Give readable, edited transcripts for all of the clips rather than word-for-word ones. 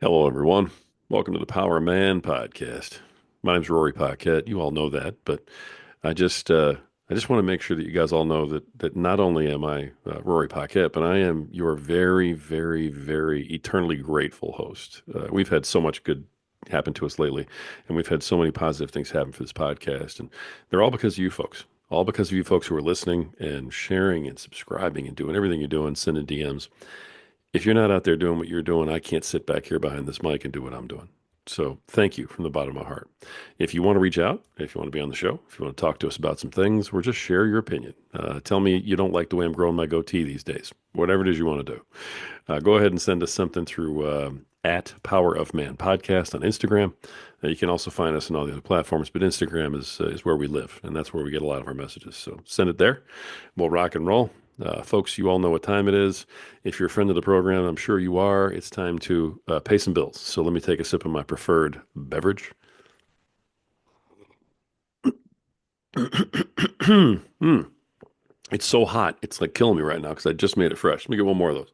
Hello, everyone. Welcome to the Power Man podcast. My name's Rory Paquette. You all know that, but I just uh, I just want to make sure that you guys all know that not only am I Rory Paquette, but I am your very, very, very eternally grateful host. We've had so much good happen to us lately, and we've had so many positive things happen for this podcast, and they're all because of you folks. All because of you folks who are listening and sharing and subscribing and doing everything you're doing, sending DMs. If you're not out there doing what you're doing, I can't sit back here behind this mic and do what I'm doing. So thank you from the bottom of my heart. If you want to reach out, if you want to be on the show, if you want to talk to us about some things, or just share your opinion, tell me you don't like the way I'm growing my goatee these days, whatever it is you want to do, go ahead and send us something through at Power of Man Podcast on Instagram. You can also find us on all the other platforms, but Instagram is where we live, and that's where we get a lot of our messages. So send it there. We'll rock and roll. Folks, you all know what time it is. If you're a friend of the program, I'm sure you are. It's time to pay some bills. So let me take a sip of my preferred beverage. Mm. It's so hot. It's like killing me right now because I just made it fresh. Let me get one more of those.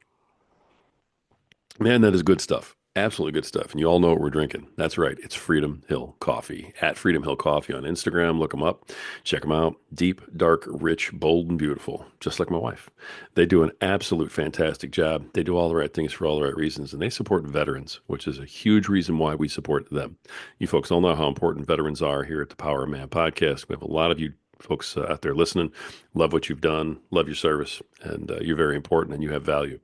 Man, that is good stuff. Absolutely good stuff. And you all know what we're drinking. That's right. It's Freedom Hill Coffee. At Freedom Hill Coffee on Instagram. Look them up. Check them out. Deep, dark, rich, bold, and beautiful. Just like my wife. They do an absolute fantastic job. They do all the right things for all the right reasons. And they support veterans, which is a huge reason why we support them. You folks all know how important veterans are here at the Power of Man podcast. We have a lot of you folks out there listening. Love what you've done. Love your service. And you're very important and you have value.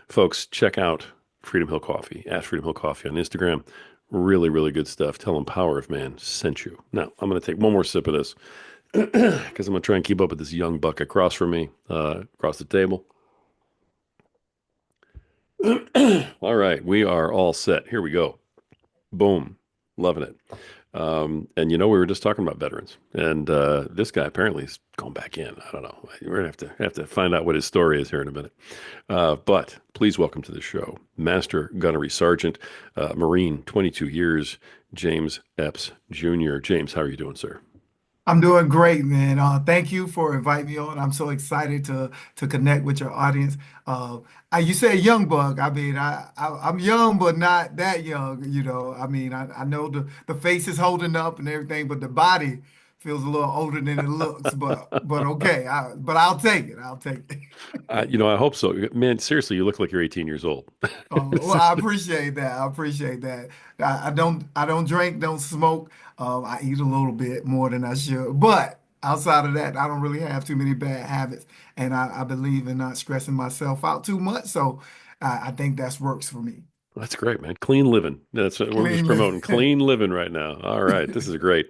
Folks, check out Freedom Hill Coffee, at Freedom Hill Coffee on Instagram. Really, really good stuff. Tell them Power of Man sent you. Now, I'm going to take one more sip of this because I'm going to try and keep up with this young buck across from me, across the table. All right, we are all set. Here we go. Boom. Loving it. And we were just talking about veterans, and this guy apparently is going back in. I don't know. We're gonna have to find out what his story is here in a minute. But please welcome to the show, Master Gunnery Sergeant, Marine, 22 years, James Epps Jr. James, how are you doing, sir? I'm doing great, man. Thank you for inviting me on. I'm so excited to connect with your audience. You said young buck. I mean, I'm young, but not that young. I mean, I know the face is holding up and everything, but the body feels a little older than it looks. But okay. But I'll take it. I'll take it. I hope so. Man, seriously, you look like you're 18 years old. Well, I appreciate that. I appreciate that. I don't drink, don't smoke. I eat a little bit more than I should, but outside of that, I don't really have too many bad habits, and I believe in not stressing myself out too much. So I think that's works for me. That's great, man. Clean living. That's what we're just Clean promoting. living. Clean living right now. All right, this is great.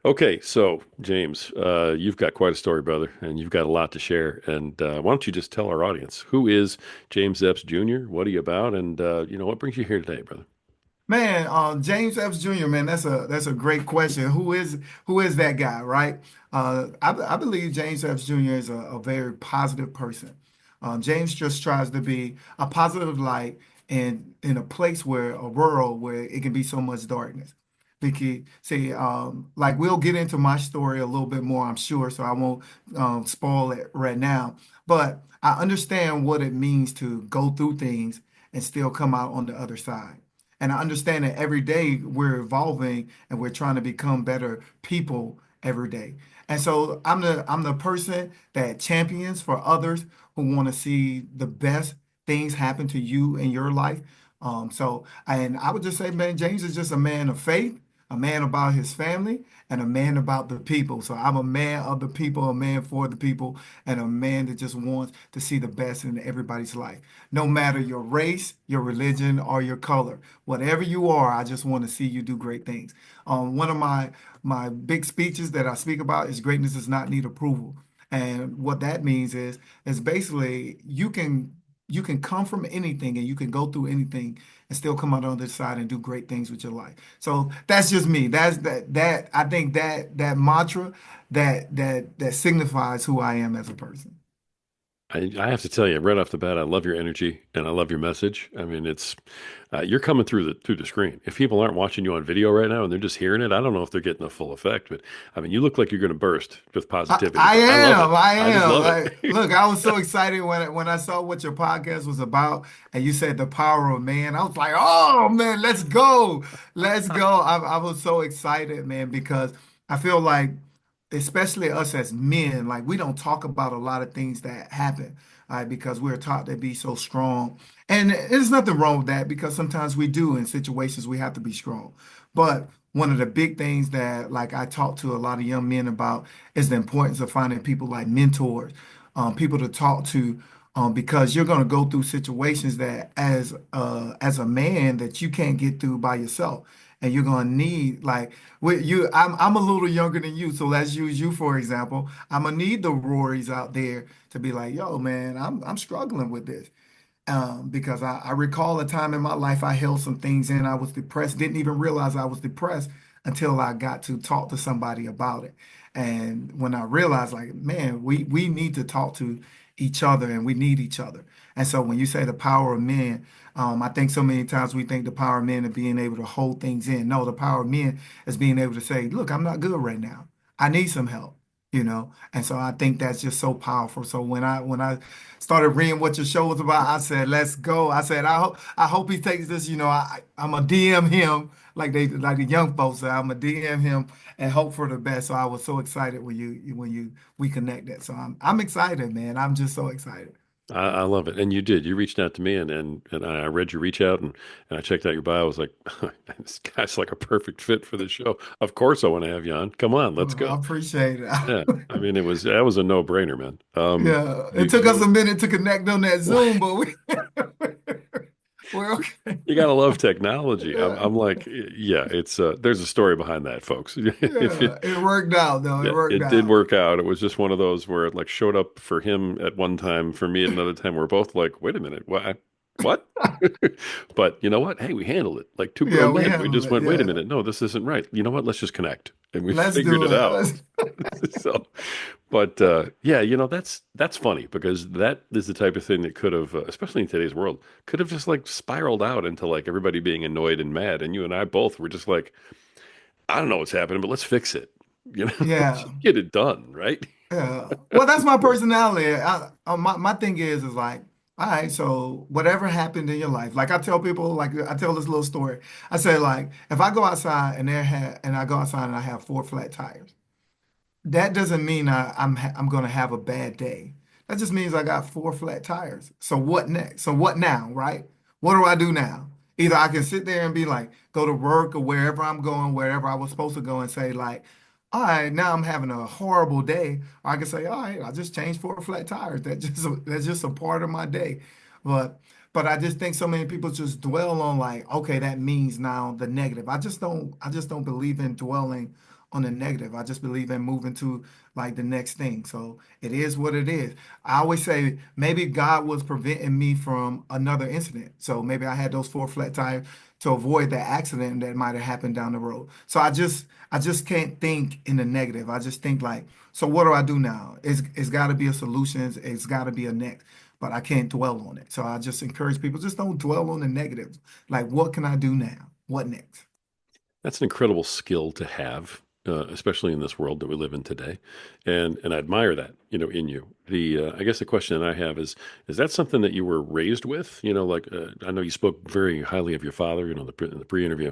Okay, so James, you've got quite a story, brother, and you've got a lot to share. And why don't you just tell our audience who is James Epps Jr.? What are you about? And what brings you here today, brother? Man, James Epps Jr., man, that's a great question. Who is that guy, right? I believe James Epps Jr. is a very positive person. James just tries to be a positive light in a place where a world where it can be so much darkness. Because see, like we'll get into my story a little bit more, I'm sure, so I won't spoil it right now. But I understand what it means to go through things and still come out on the other side. And I understand that every day we're evolving and we're trying to become better people every day. And so I'm the person that champions for others who want to see the best things happen to you in your life. And I would just say, man, James is just a man of faith, a man about his family, and a man about the people. So I'm a man of the people, a man for the people, and a man that just wants to see the best in everybody's life, no matter your race, your religion, or your color. Whatever you are, I just want to see you do great things. One of my big speeches that I speak about is greatness does not need approval. And what that means is basically you can come from anything and you can go through anything and still come out on the other side and do great things with your life. So that's just me. That I think that mantra that signifies who I am as a person. I have to tell you right off the bat, I love your energy and I love your message. I mean, it's you're coming through the screen. If people aren't watching you on video right now and they're just hearing it, I don't know if they're getting the full effect. But I mean, you look like you're going to burst with positivity. I But I love am. it. I I just am. love Like, it. look, I was so excited when I saw what your podcast was about, and you said the power of man. I was like, oh man, let's go, let's go. I was so excited, man, because I feel like, especially us as men, like we don't talk about a lot of things that happen, right? Because we're taught to be so strong, and there's nothing wrong with that because sometimes we do in situations we have to be strong. But one of the big things that like I talk to a lot of young men about is the importance of finding people like mentors, people to talk to, because you're going to go through situations that as a man that you can't get through by yourself. And you're gonna need like with you. I'm a little younger than you, so let's use you for example. I'm gonna need the Rorys out there to be like, yo, man, I'm struggling with this because I recall a time in my life I held some things in. I was depressed, didn't even realize I was depressed until I got to talk to somebody about it. And when I realized, like, man, we need to talk to each other and we need each other. And so when you say the power of men, I think so many times we think the power of men is being able to hold things in. No, the power of men is being able to say, look, I'm not good right now. I need some help. And so I think that's just so powerful. So when I started reading what your show was about, I said, let's go. I said, I hope he takes this, I'm a DM him like the young folks say, I'm a DM him and hope for the best. So I was so excited when you we connected. So I'm excited, man. I'm just so excited. I love it. And you did. You reached out to me and I read your reach out and I checked out your bio. I was like, this guy's like a perfect fit for the show. Of course I want to have you on. Come on, let's Oh, I go. appreciate it. Yeah. I mean, that was a no-brainer, man. Yeah, You it took us a you minute to connect on that Zoom, but we're okay. you gotta love technology. Yeah. I'm like, yeah, it's there's a story behind that, folks. If you, Yeah, it worked out though. It yeah, worked it did out. work out. It was just one of those where it like showed up for him at one time, for me at another time. We're both like, wait a minute, what? What? But you know what? Hey, we handled it like two Yeah, grown we men. We handled just it. went, wait a Yeah, minute, no, this isn't right. You know what? Let's just connect, and we let's figured do it it. out. So, but yeah, that's funny because that is the type of thing that could have, especially in today's world, could have just like spiraled out into like everybody being annoyed and mad. And you and I both were just like, I don't know what's happening, but let's fix it. Let's Yeah, just get it done, right? yeah. Well, that's my personality. My thing is like, all right, so whatever happened in your life, like I tell people, like I tell this little story. I say like, if I go outside and I go outside and I have four flat tires. That doesn't mean I'm gonna have a bad day. That just means I got four flat tires. So what next? So what now, right? What do I do now? Either I can sit there and be like, go to work or wherever I'm going, wherever I was supposed to go, and say like, all right, now I'm having a horrible day. Or I can say, all right, I just changed four flat tires. That's just a part of my day. But but I just think so many people just dwell on like, okay, that means now the negative. I just don't believe in dwelling on the negative. I just believe in moving to like the next thing. So it is what it is. I always say maybe God was preventing me from another incident. So maybe I had those four flat tires to avoid that accident that might have happened down the road. So I just can't think in the negative. I just think like, so what do I do now? It's got to be a solution. It's got to be a next. But I can't dwell on it. So I just encourage people just don't dwell on the negatives. Like, what can I do now? What next? That's an incredible skill to have, especially in this world that we live in today, and I admire that, in you. The I guess the question that I have is that something that you were raised with? Like I know you spoke very highly of your father, in the pre-interview.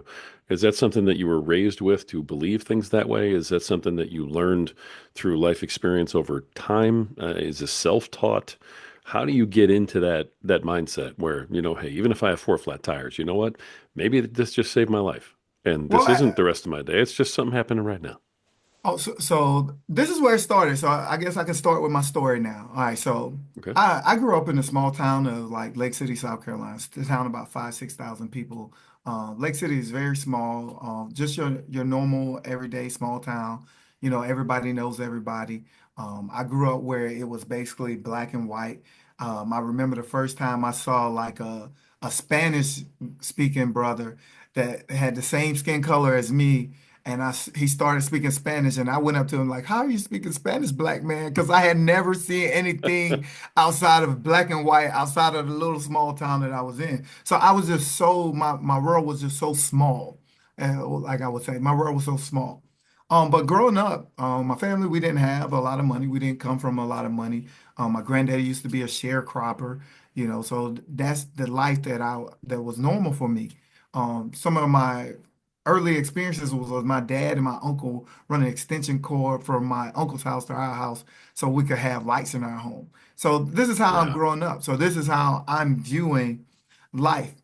Is that something that you were raised with to believe things that way? Is that something that you learned through life experience over time? Is this self-taught? How do you get into that mindset where, hey, even if I have four flat tires, you know what? Maybe this just saved my life. And Well, this isn't the rest of my day. It's just something happening right now. so this is where it started. So I guess I can start with my story now. All right. So Okay. I grew up in a small town of like Lake City, South Carolina. It's a town about 6,000 people. Lake City is very small. Just your normal everyday small town. Everybody knows everybody. I grew up where it was basically black and white. I remember the first time I saw like a Spanish speaking brother that had the same skin color as me, and he started speaking Spanish, and I went up to him like, "How are you speaking Spanish, black man?" Because I had never seen anything outside of black and white, outside of the little small town that I was in. So I was just so my world was just so small, like I would say, my world was so small. But growing up, my family, we didn't have a lot of money. We didn't come from a lot of money. My granddaddy used to be a sharecropper, so that's the life that was normal for me. Some of my early experiences was with my dad and my uncle running extension cord from my uncle's house to our house so we could have lights in our home. So this is how I'm Yeah. growing up. So this is how I'm viewing life.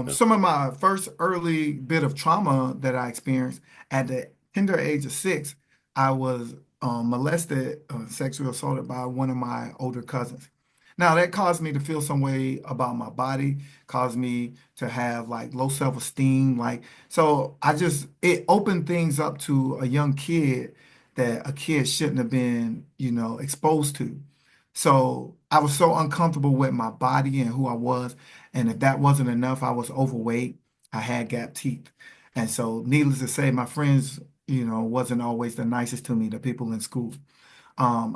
Yeah. Some of my first early bit of trauma that I experienced at the tender age of 6, I was molested, sexually assaulted by one of my older cousins. Now that caused me to feel some way about my body, caused me to have like low self-esteem, like so it opened things up to a young kid that a kid shouldn't have been, exposed to. So I was so uncomfortable with my body and who I was. And if that wasn't enough, I was overweight. I had gap teeth. And so needless to say, my friends, wasn't always the nicest to me, the people in school.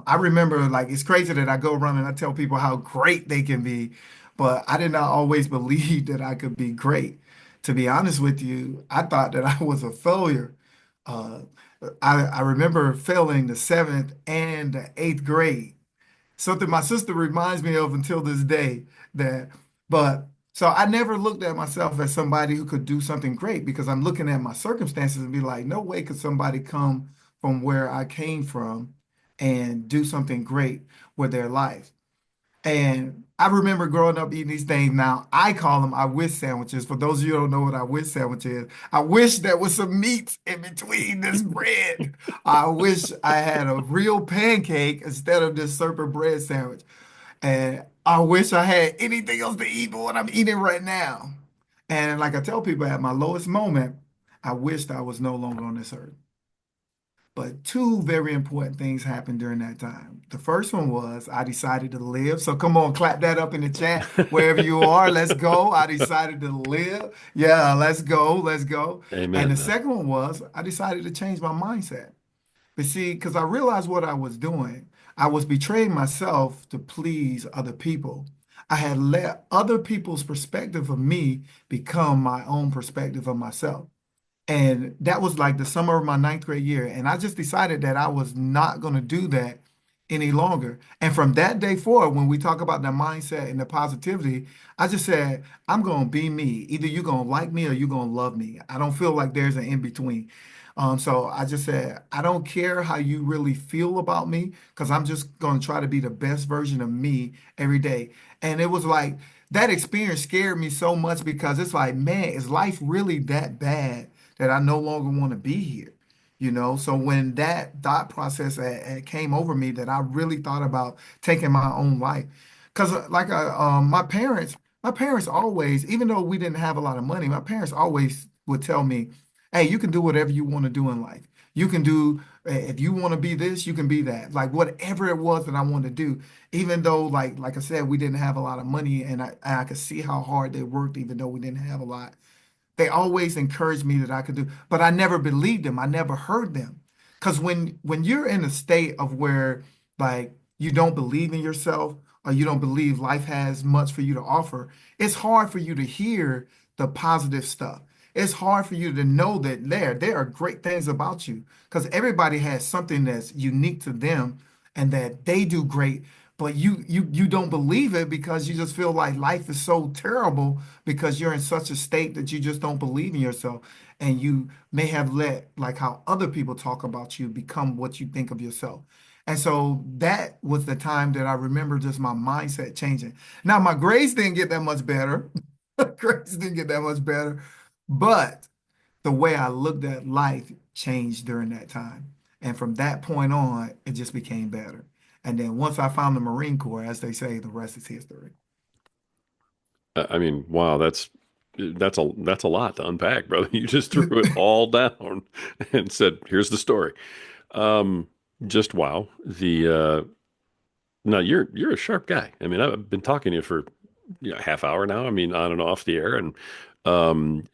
I remember like it's crazy that I go around and I tell people how great they can be, but I did not always believe that I could be great. To be honest with you, I thought that I was a failure. Uh, I remember failing the seventh and the eighth grade, something my sister reminds me of until this day. That, but so I never looked at myself as somebody who could do something great because I'm looking at my circumstances and be like, no way could somebody come from where I came from and do something great with their life. And I remember growing up eating these things. Now I call them I wish sandwiches. For those of you who don't know what I wish sandwich is, I wish there was some meat in between this bread. I wish I had a real pancake instead of this serpent bread sandwich. And I wish I had anything else to eat but what I'm eating right now. And like I tell people at my lowest moment, I wished I was no longer on this earth. But two very important things happened during that time. The first one was I decided to live. So come on, clap that up in the chat wherever you are. Let's go. I decided to live. Yeah, let's go. Let's go. And Amen, the man. second one was I decided to change my mindset. But see, because I realized what I was doing, I was betraying myself to please other people. I had let other people's perspective of me become my own perspective of myself. And that was like the summer of my ninth grade year. And I just decided that I was not going to do that any longer. And from that day forward, when we talk about the mindset and the positivity, I just said, I'm going to be me. Either you're going to like me or you're going to love me. I don't feel like there's an in between. So I just said, I don't care how you really feel about me because I'm just going to try to be the best version of me every day. And it was like that experience scared me so much because it's like, man, is life really that bad that I no longer want to be here? So when that thought process came over me, that I really thought about taking my own life, because my parents always, even though we didn't have a lot of money, my parents always would tell me, "Hey, you can do whatever you want to do in life. You can do if you want to be this, you can be that. Like whatever it was that I wanted to do, even though like I said, we didn't have a lot of money, and I could see how hard they worked, even though we didn't have a lot. They always encouraged me that I could do, but I never believed them. I never heard them. Because when you're in a state of where like you don't believe in yourself or you don't believe life has much for you to offer, it's hard for you to hear the positive stuff. It's hard for you to know that there are great things about you because everybody has something that's unique to them and that they do great, but you don't believe it because you just feel like life is so terrible because you're in such a state that you just don't believe in yourself and you may have let like how other people talk about you become what you think of yourself. And so that was the time that I remember just my mindset changing. Now my grades didn't get that much better. Grades didn't get that much better, but the way I looked at life changed during that time. And from that point on, it just became better. And then once I found the Marine Corps, as they say, the rest is history. I mean, wow, that's a lot to unpack, brother. You just threw it all down and said, "Here's the story." Um, just wow. The Now you're a sharp guy. I mean, I've been talking to you for half hour now. I mean, on and off the air. And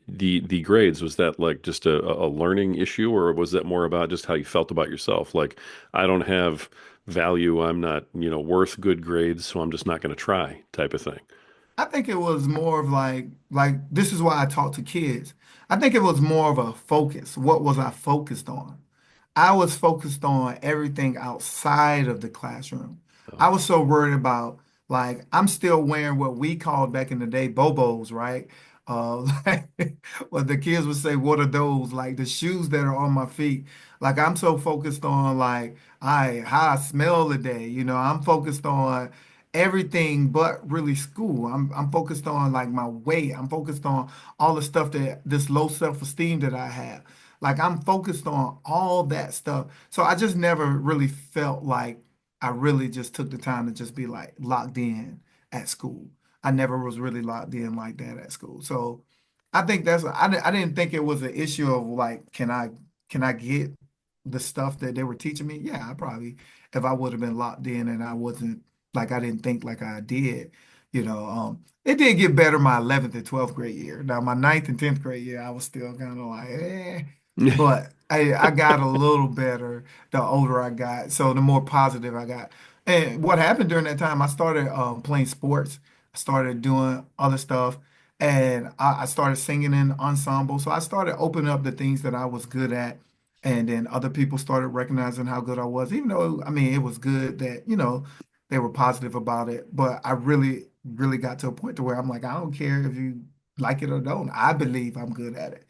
the grades, was that like just a learning issue, or was that more about just how you felt about yourself? Like, I don't have value. I'm not, worth good grades, so I'm just not going to try type of thing. I think it was more of like this is why I talk to kids. I think it was more of a focus. What was I focused on? I was focused on everything outside of the classroom. I Oh, was so worried about like I'm still wearing what we called back in the day bobos, right? Like, what the kids would say, what are those? Like the shoes that are on my feet. Like I'm so focused on like I how I smell today. I'm focused on everything but really school. I'm focused on like my weight. I'm focused on all the stuff that this low self-esteem that I have. Like I'm focused on all that stuff. So I just never really felt like I really just took the time to just be like locked in at school. I never was really locked in like that at school. So I think I didn't think it was an issue of like, can I get the stuff that they were teaching me? Yeah, I probably, if I would have been locked in and I wasn't like I didn't think like I did, it did get better my 11th and 12th grade year. Now my ninth and 10th grade year, I was still kind of like, eh. yeah. But I got a little better the older I got. So the more positive I got. And what happened during that time, I started playing sports. I started doing other stuff. And I started singing in ensemble. So I started opening up the things that I was good at. And then other people started recognizing how good I was, even though, I mean, it was good that, they were positive about it. But I really, really got to a point to where I'm like, I don't care if you like it or don't. I believe I'm good at it.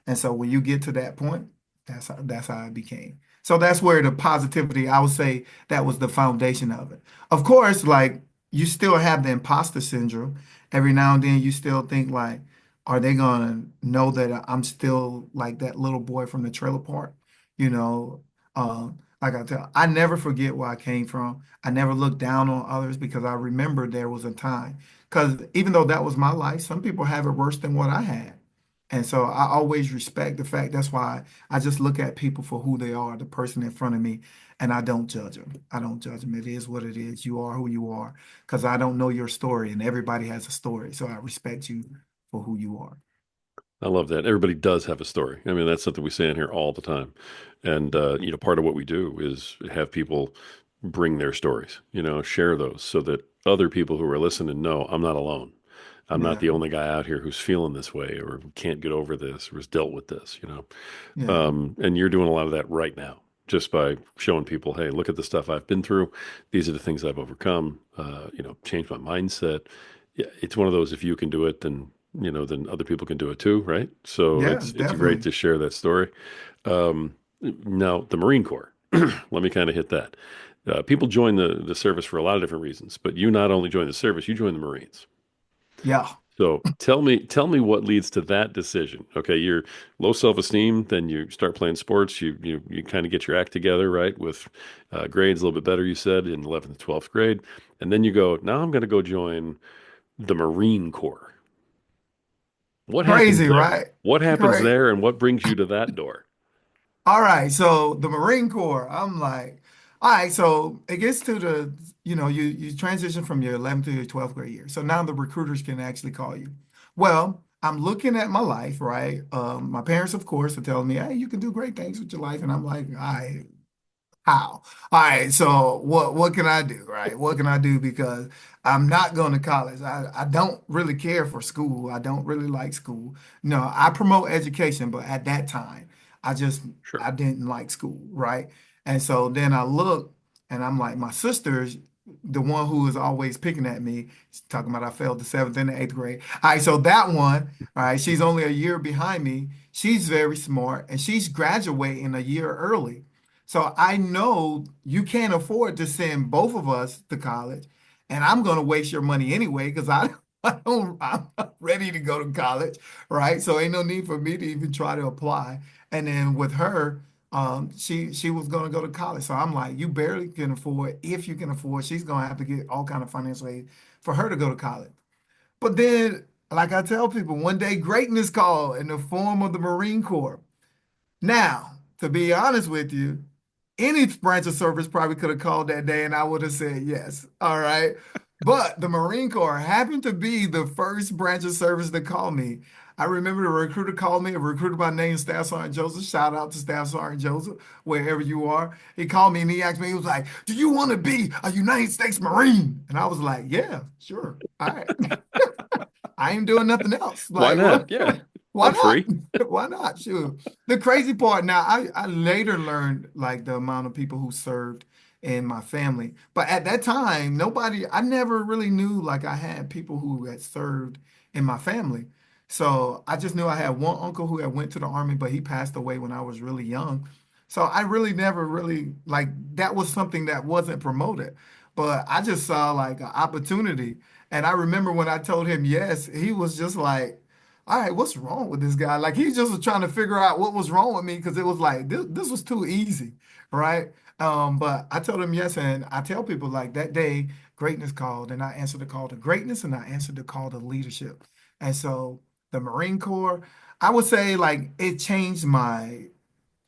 And so when you get to that point, that's how it became. So that's where the positivity, I would say that was the foundation of it. Of course, like you still have the imposter syndrome. Every now and then you still think like, are they gonna know that I'm still like that little boy from the trailer park? You know, like I never forget where I came from. I never look down on others because I remember there was a time. Because even though that was my life, some people have it worse than what I had. And so I always respect the fact. That's why I just look at people for who they are, the person in front of me, and I don't judge them. I don't judge them. It is what it is. You are who you are because I don't know your story, and everybody has a story. So I respect you for who you are. I love that. Everybody does have a story. I mean, that's something we say in here all the time. And, part of what we do is have people bring their stories, share those so that other people who are listening know I'm not alone. I'm not Yeah, the only guy out here who's feeling this way or who can't get over this or has dealt with this. yeah, And you're doing a lot of that right now just by showing people, hey, look at the stuff I've been through. These are the things I've overcome, change my mindset. Yeah, it's one of those, if you can do it, then other people can do it too, right? So yes, it's great definitely. to share that story. Um, Now, the Marine Corps, let me kind of hit that. People join the service for a lot of different reasons, but you not only join the service, you join the Marines. Yeah. So tell me what leads to that decision. Okay, you're low self-esteem, then you start playing sports. You kind of get your act together, right? With grades a little bit better, you said in 11th and 12th grade, and then you go, now I'm going to go join the Marine Corps. What happens Crazy, there? right? What happens Great. there, and what brings you to that door? All right, so the Marine Corps, I'm like, all right, so it gets to you transition from your 11th to your 12th grade year. So now the recruiters can actually call you. Well, I'm looking at my life, right? My parents, of course, are telling me, hey, you can do great things with your life. And I'm like, all right, how? All right, so what can I do, right? What can I do? Because I'm not going to college. I don't really care for school. I don't really like school. No, I promote education, but at that time, I just Sure. I didn't like school, right? And so then I look and I'm like, my sister's the one who is always picking at me, she's talking about I failed the seventh and the eighth grade. All right, so that one, all right, she's only a year behind me. She's very smart and she's graduating a year early. So I know you can't afford to send both of us to college, and I'm going to waste your money anyway because I'm not ready to go to college, right? So ain't no need for me to even try to apply. And then with her, she was going to go to college. So I'm like, you barely can afford. If you can afford, she's going to have to get all kind of financial aid for her to go to college. But then, like I tell people, one day greatness called in the form of the Marine Corps. Now, to be honest with you, any branch of service probably could have called that day and I would have said yes. All right. But the Marine Corps happened to be the first branch of service to call me. I remember the recruiter called me, a recruiter by name Staff Sergeant Joseph. Shout out to Staff Sergeant Joseph, wherever you are. He called me and he asked me, he was like, "Do you want to be a United States Marine?" And I was like, "Yeah, sure. All right." I ain't doing nothing else. Why Like, what? not? Yeah, Why I'm not? free. Why not? Sure. The crazy part now, I later learned like the amount of people who served in my family. But at that time, I never really knew like I had people who had served in my family. So I just knew I had one uncle who had went to the army, but he passed away when I was really young. So I really never really like that was something that wasn't promoted. But I just saw like an opportunity. And I remember when I told him yes, he was just like, all right, what's wrong with this guy? Like he just was trying to figure out what was wrong with me because it was like this was too easy, right? But I told him yes, and I tell people like that day, greatness called, and I answered the call to greatness, and I answered the call to leadership. And so the Marine Corps, I would say like it changed my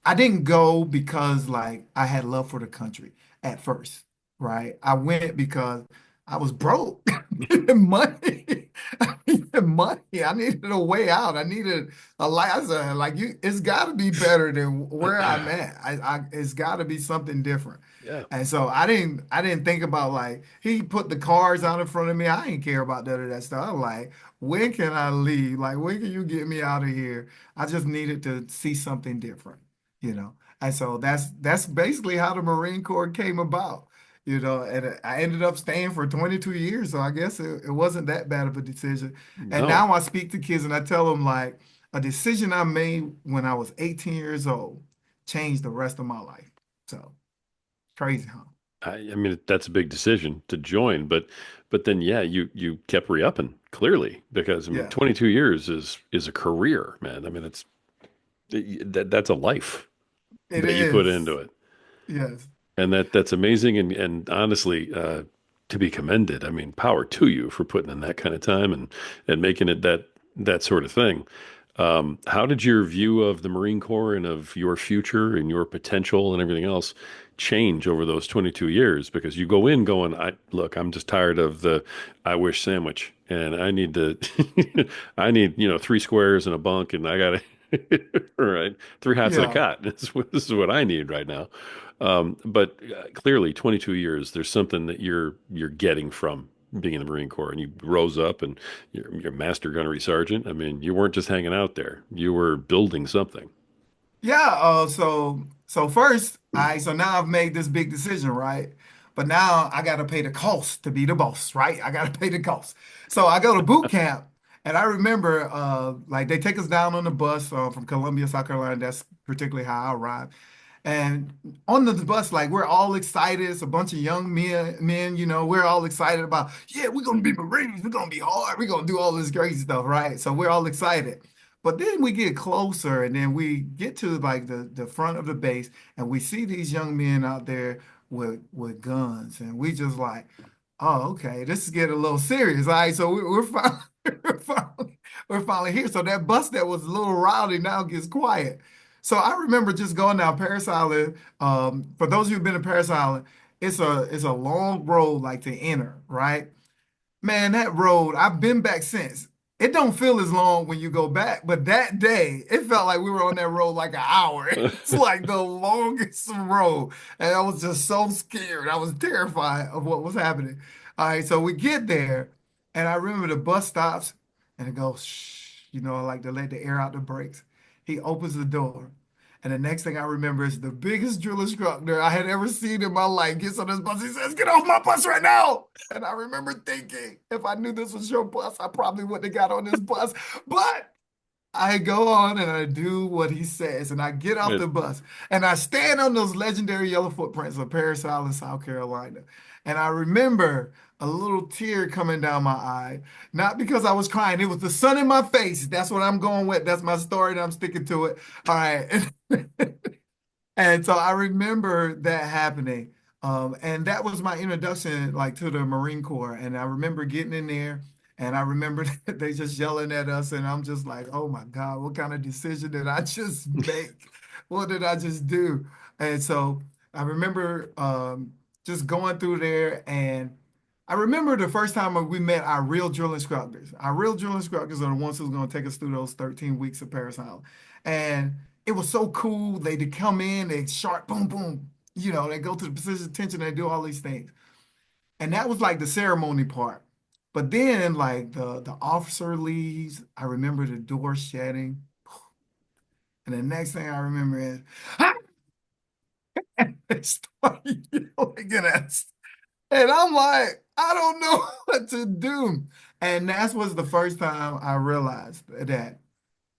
I didn't go because like I had love for the country at first, right? I went because I was broke. I needed money. I needed money. I needed a way out. I needed a life. I said, like it's got to be better than where I'm at. It's got to be something different. Yeah. And so I didn't think about like he put the cars out in front of me. I didn't care about none of that stuff. I'm like, when can I leave? Like, when can you get me out of here? I just needed to see something different, you know. And so that's basically how the Marine Corps came about, you know. And I ended up staying for 22 years, so I guess it wasn't that bad of a decision. And No. now I speak to kids and I tell them like a decision I made when I was 18 years old changed the rest of my life. So crazy, huh? I mean, that's a big decision to join, but then yeah, you kept re-upping clearly because I mean, Yeah, 22 years is a career, man. I mean, that's a life it that you put is. into it. Yes. And that's amazing and honestly to be commended. I mean, power to you for putting in that kind of time and making it that sort of thing. How did your view of the Marine Corps and of your future and your potential and everything else change over those 22 years? Because you go in going, I'm just tired of the I wish sandwich and I need to I need, three squares and a bunk and I gotta all right, three hots and a Yeah. cot. This is what I need right now. But clearly, 22 years, there's something that you're getting from being in the Marine Corps, and you rose up, and you're Master Gunnery Sergeant. I mean, you weren't just hanging out there; you were building something. Yeah, so first, so now I've made this big decision, right? But now I gotta pay the cost to be the boss, right? I gotta pay the cost. So I go to boot camp, and I remember like they take us down on the bus from Columbia, South Carolina. That's particularly how I arrived. And on the bus, like we're all excited. It's a bunch of young men, we're all excited about, yeah, we're gonna be Marines, we're gonna be hard, we're gonna do all this crazy stuff, right? So we're all excited. But then we get closer and then we get to like the front of the base and we see these young men out there with guns. And we just like, oh, okay, this is getting a little serious. All right, so we're finally, we're finally, we're finally here. So that bus that was a little rowdy now gets quiet. So I remember just going down parasailing. For those who've been to parasailing, it's a long road like to enter, right? Man, that road, I've been back since. It don't feel as long when you go back, but that day, it felt like we were on that road like an hour. It's like the longest road. And I was just so scared. I was terrified of what was happening. All right, so we get there, and I remember the bus stops, and it goes, shh, like to let the air out the brakes. He opens the door. And the next thing I remember is the biggest drill instructor I had ever seen in my life gets on this bus. He says, "Get off my bus right now." And I remember thinking, if I knew this was your bus, I probably wouldn't have got on this bus. But I go on and I do what he says, and I get off It, the bus and I stand on those legendary yellow footprints of Parris Island, South Carolina. And I remember a little tear coming down my eye, not because I was crying, it was the sun in my face. That's what I'm going with. That's my story, and I'm sticking to it. All right. And so I remember that happening. And that was my introduction like to the Marine Corps. And I remember getting in there and I remember they just yelling at us and I'm just like, oh my God, what kind of decision did I just make? What did I just do? And so I remember just going through there and I remember the first time we met our real drill instructors. Our real drill instructors are the ones who's going to take us through those 13 weeks of Paris Island. And it was so cool. They'd come in, they sharp, boom, boom. They go to the precision tension, they do all these things. And that was like the ceremony part. But then like the officer leaves. I remember the door shutting. And the next thing I remember is, they started yelling at us. And I'm like, I don't know what to do. And that was the first time I realized that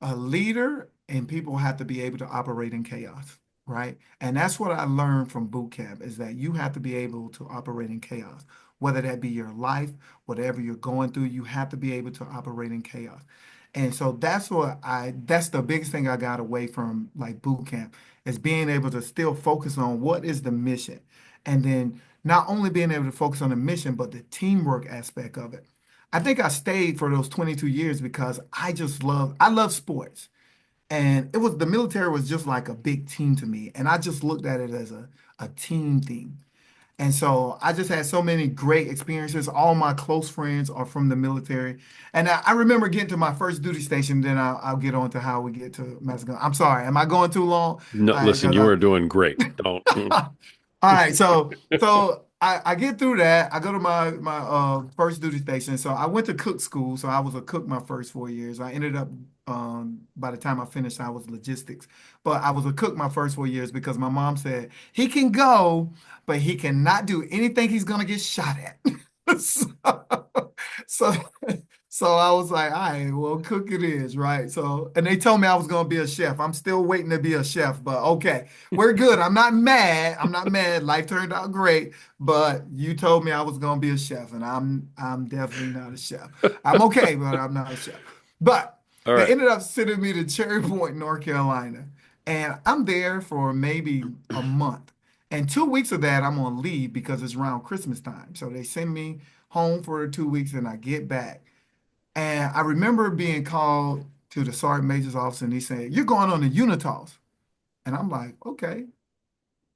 a leader and people have to be able to operate in chaos, right? And that's what I learned from boot camp is that you have to be able to operate in chaos, whether that be your life, whatever you're going through, you have to be able to operate in chaos. And so that's the biggest thing I got away from like boot camp is being able to still focus on what is the mission. And then not only being able to focus on the mission, but the teamwork aspect of it. I think I stayed for those 22 years because I love sports. And the military was just like a big team to me. And I just looked at it as a team thing. And so I just had so many great experiences. All my close friends are from the military. And I remember getting to my first duty station, then I'll get on to how we get to Master Gunnery. I'm sorry, am I going too long? No, listen, Because you are doing great. Don't. all right, so I get through that. I go to my first duty station. So I went to cook school. So I was a cook my first 4 years. I ended up by the time I finished, I was logistics. But I was a cook my first 4 years because my mom said he can go, but he cannot do anything he's gonna get shot at. So, so so I was like, all right, well, cook it is, right? So, and they told me I was gonna be a chef. I'm still waiting to be a chef, but okay, we're good. I'm not mad. I'm not mad. Life turned out great, but you told me I was gonna be a chef, and I'm definitely not a chef. I'm okay, but I'm not a chef. But All they right. ended up sending me to Cherry Point, North Carolina, and I'm there for maybe a month. And 2 weeks of that, I'm on leave because it's around Christmas time. So they send me home for 2 weeks, and I get back. And I remember being called to the sergeant major's office, and he said, "You're going on a unitos." And I'm like, "Okay,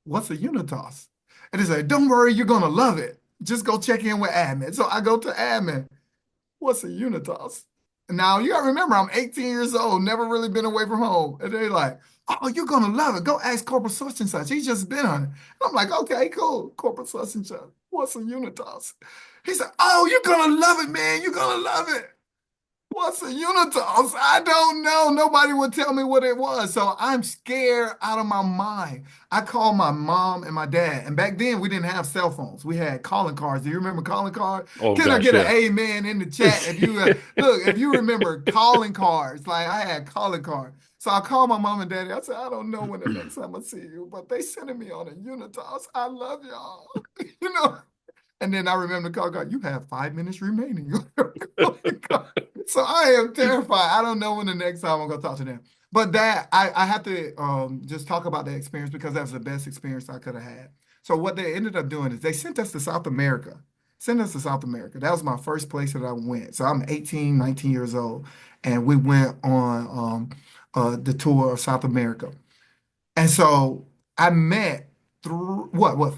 what's a unitos?" And he said, "Don't worry, you're gonna love it. Just go check in with admin." So I go to admin. What's a unitos? Now you gotta remember, I'm 18 years old, never really been away from home. And they're like, "Oh, you're gonna love it. Go ask Corporal such and such. He's just been on it." And I'm like, "Okay, cool. Corporal such and such. What's a unitos?" He said, "Oh, you're gonna love it, man. You're gonna love it." What's a unitos? I don't know. Nobody would tell me what it was. So I'm scared out of my mind. I called my mom and my dad. And back then we didn't have cell phones. We had calling cards. Do you remember calling cards? Oh Can I gosh, get an yeah. amen in the chat if you look, if you remember calling cards, like I had calling cards. So I called my mom and daddy. I said, "I don't know when the next time I see you, but they sending me on a unitos. I love y'all." You know, and then I remember the call card, "You have 5 minutes remaining." So I am terrified. I don't know when the next time I'm gonna talk to them. But that I have to just talk about that experience because that was the best experience I could have had. So what they ended up doing is they sent us to South America. Sent us to South America. That was my first place that I went. So I'm 18, 19 years old, and we went on the tour of South America. And so I met through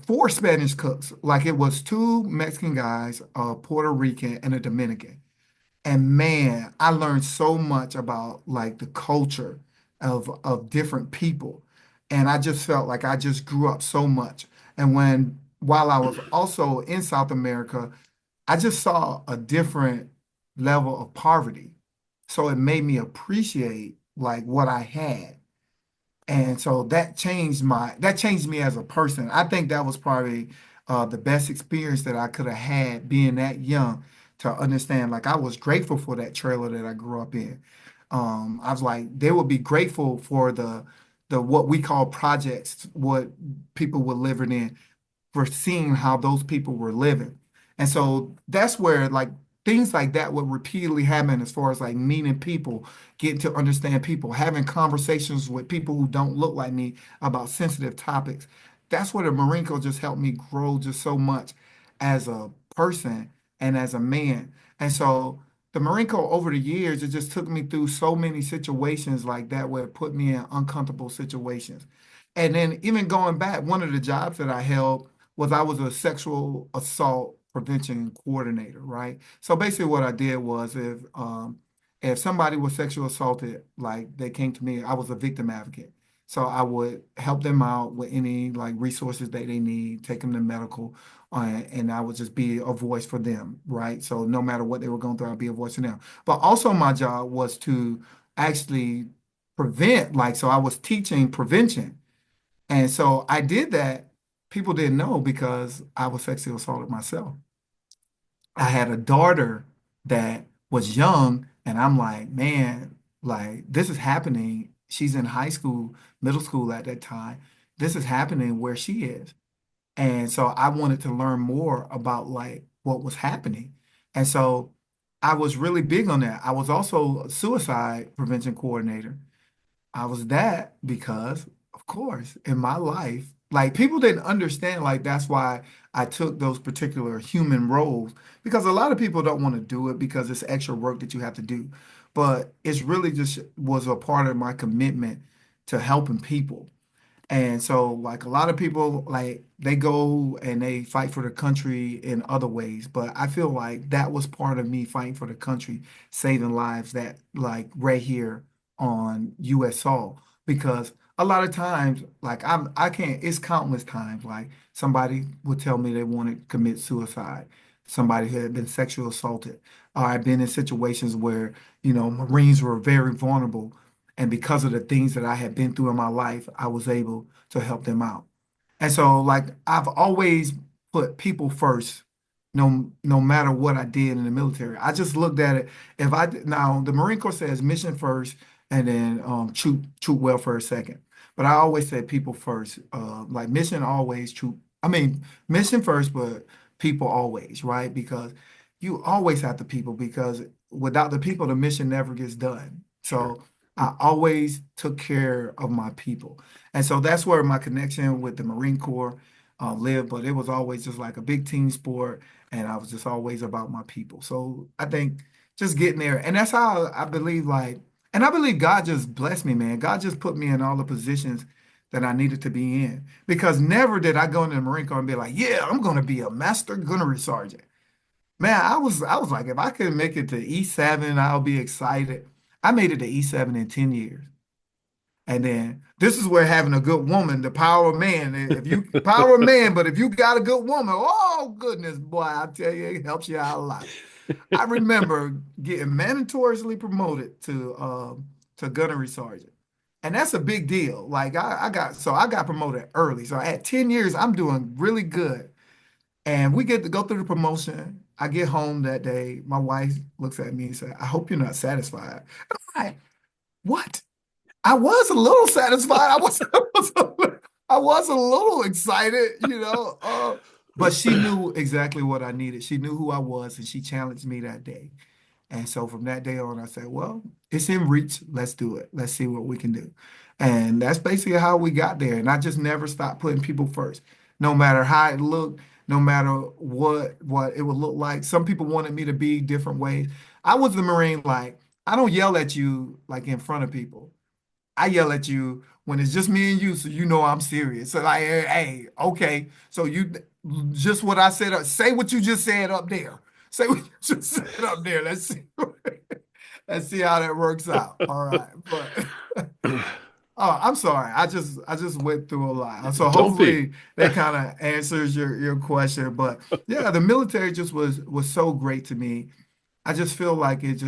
four Spanish cooks. Like it was two Mexican guys, a Puerto Rican, and a Dominican. And man, I learned so much about like the culture of different people. And I just felt like I just grew up so much. And while I was also in South America, I just saw a different level of poverty. So it made me appreciate like what I had. And so that changed me as a person. I think that was probably the best experience that I could have had being that young to understand. Like I was grateful for that trailer that I grew up in. I was like, they would be grateful for the what we call projects, what people were living in for seeing how those people were living. And so that's where like things like that would repeatedly happen as far as like meeting people, getting to understand people, having conversations with people who don't look like me about sensitive topics. That's where the Marine Corps just helped me grow just so much as a person and as a man. And so the Marine Corps over the years, it just took me through so many situations like that where it put me in uncomfortable situations. And then even going back, one of the jobs that I held was I was a sexual assault prevention coordinator, right? So basically what I did was if somebody was sexually assaulted, like they came to me, I was a victim advocate. So I would help them out with any like resources that they need, take them to medical, and I would just be a voice for them, right? So no matter what they were going through, I'd be a voice for them. But also my job was to actually prevent, like, so I was teaching prevention. And so I did that. People didn't know because I was sexually assaulted myself. I had a daughter that was young, and I'm like, man, like this is happening. She's in high school, middle school at that time. This is happening where she is. And so I wanted to learn more about like what was happening. And so I was really big on that. I was also a suicide prevention coordinator. I was that because, of course, in my life, like people didn't understand, like that's why I took those particular human roles because a lot of people don't want to do it because it's extra work that you have to do. But it's really just was a part of my commitment to helping people. And so, like a lot of people, like they go and they fight for the country in other ways, but I feel like that was part of me fighting for the country, saving lives that like right here on U.S. soil. Because a lot of times, like I can't, it's countless times, like somebody would tell me they want to commit suicide, somebody who had been sexually assaulted, or I've been in situations where, Marines were very vulnerable and because of the things that I had been through in my life, I was able to help them out. And so, like, I've always put people first, no matter what I did in the military. I just looked at it. Now the Marine Corps says mission first and then troop welfare second. But I always said people first. Like mission always, troop. I mean, mission first, but people always, right? Because you always have the people because without the people, the mission never gets done. Sure. So I always took care of my people. And so that's where my connection with the Marine Corps lived, but it was always just like a big team sport, and I was just always about my people. So I think just getting there, and that's how I believe like, and I believe God just blessed me, man. God just put me in all the positions that I needed to be in because never did I go into the Marine Corps and be like, yeah, I'm going to be a Master Gunnery Sergeant. Man, I was like, if I could make it to E7, I'll be excited. I made it to E7 in 10 years. And then this is where having a good woman, the power of man. If you power of man, but if you got a good woman, oh goodness, boy, I tell you, it helps you out a lot. I remember getting mandatorily promoted to gunnery sergeant. And that's a big deal. Like I got promoted early. So at 10 years, I'm doing really good. And we get to go through the promotion. I get home that day. My wife looks at me and said, I hope you're not satisfied. I'm like, what? I was a little satisfied. I was a little excited, but she knew exactly what I needed. She knew who I was, and she challenged me that day. And so from that day on, I said, well, it's in reach. Let's do it. Let's see what we can do. And that's basically how we got there. And I just never stopped putting people first, no matter how it looked, no matter what it would look like. Some people wanted me to be different ways. I was the Marine, like, I don't yell at you like in front of people. I yell at you when it's just me and you, so you know I'm serious. So like, hey, okay. So you just what I said. Say what you just said up there. Say what you just said up there. Let's see. Let's see how that works out. All right, but oh, I'm sorry. I just went through a lot. So Don't be. hopefully that kind of answers your question. But yeah, the military just was so great to me. I just feel like it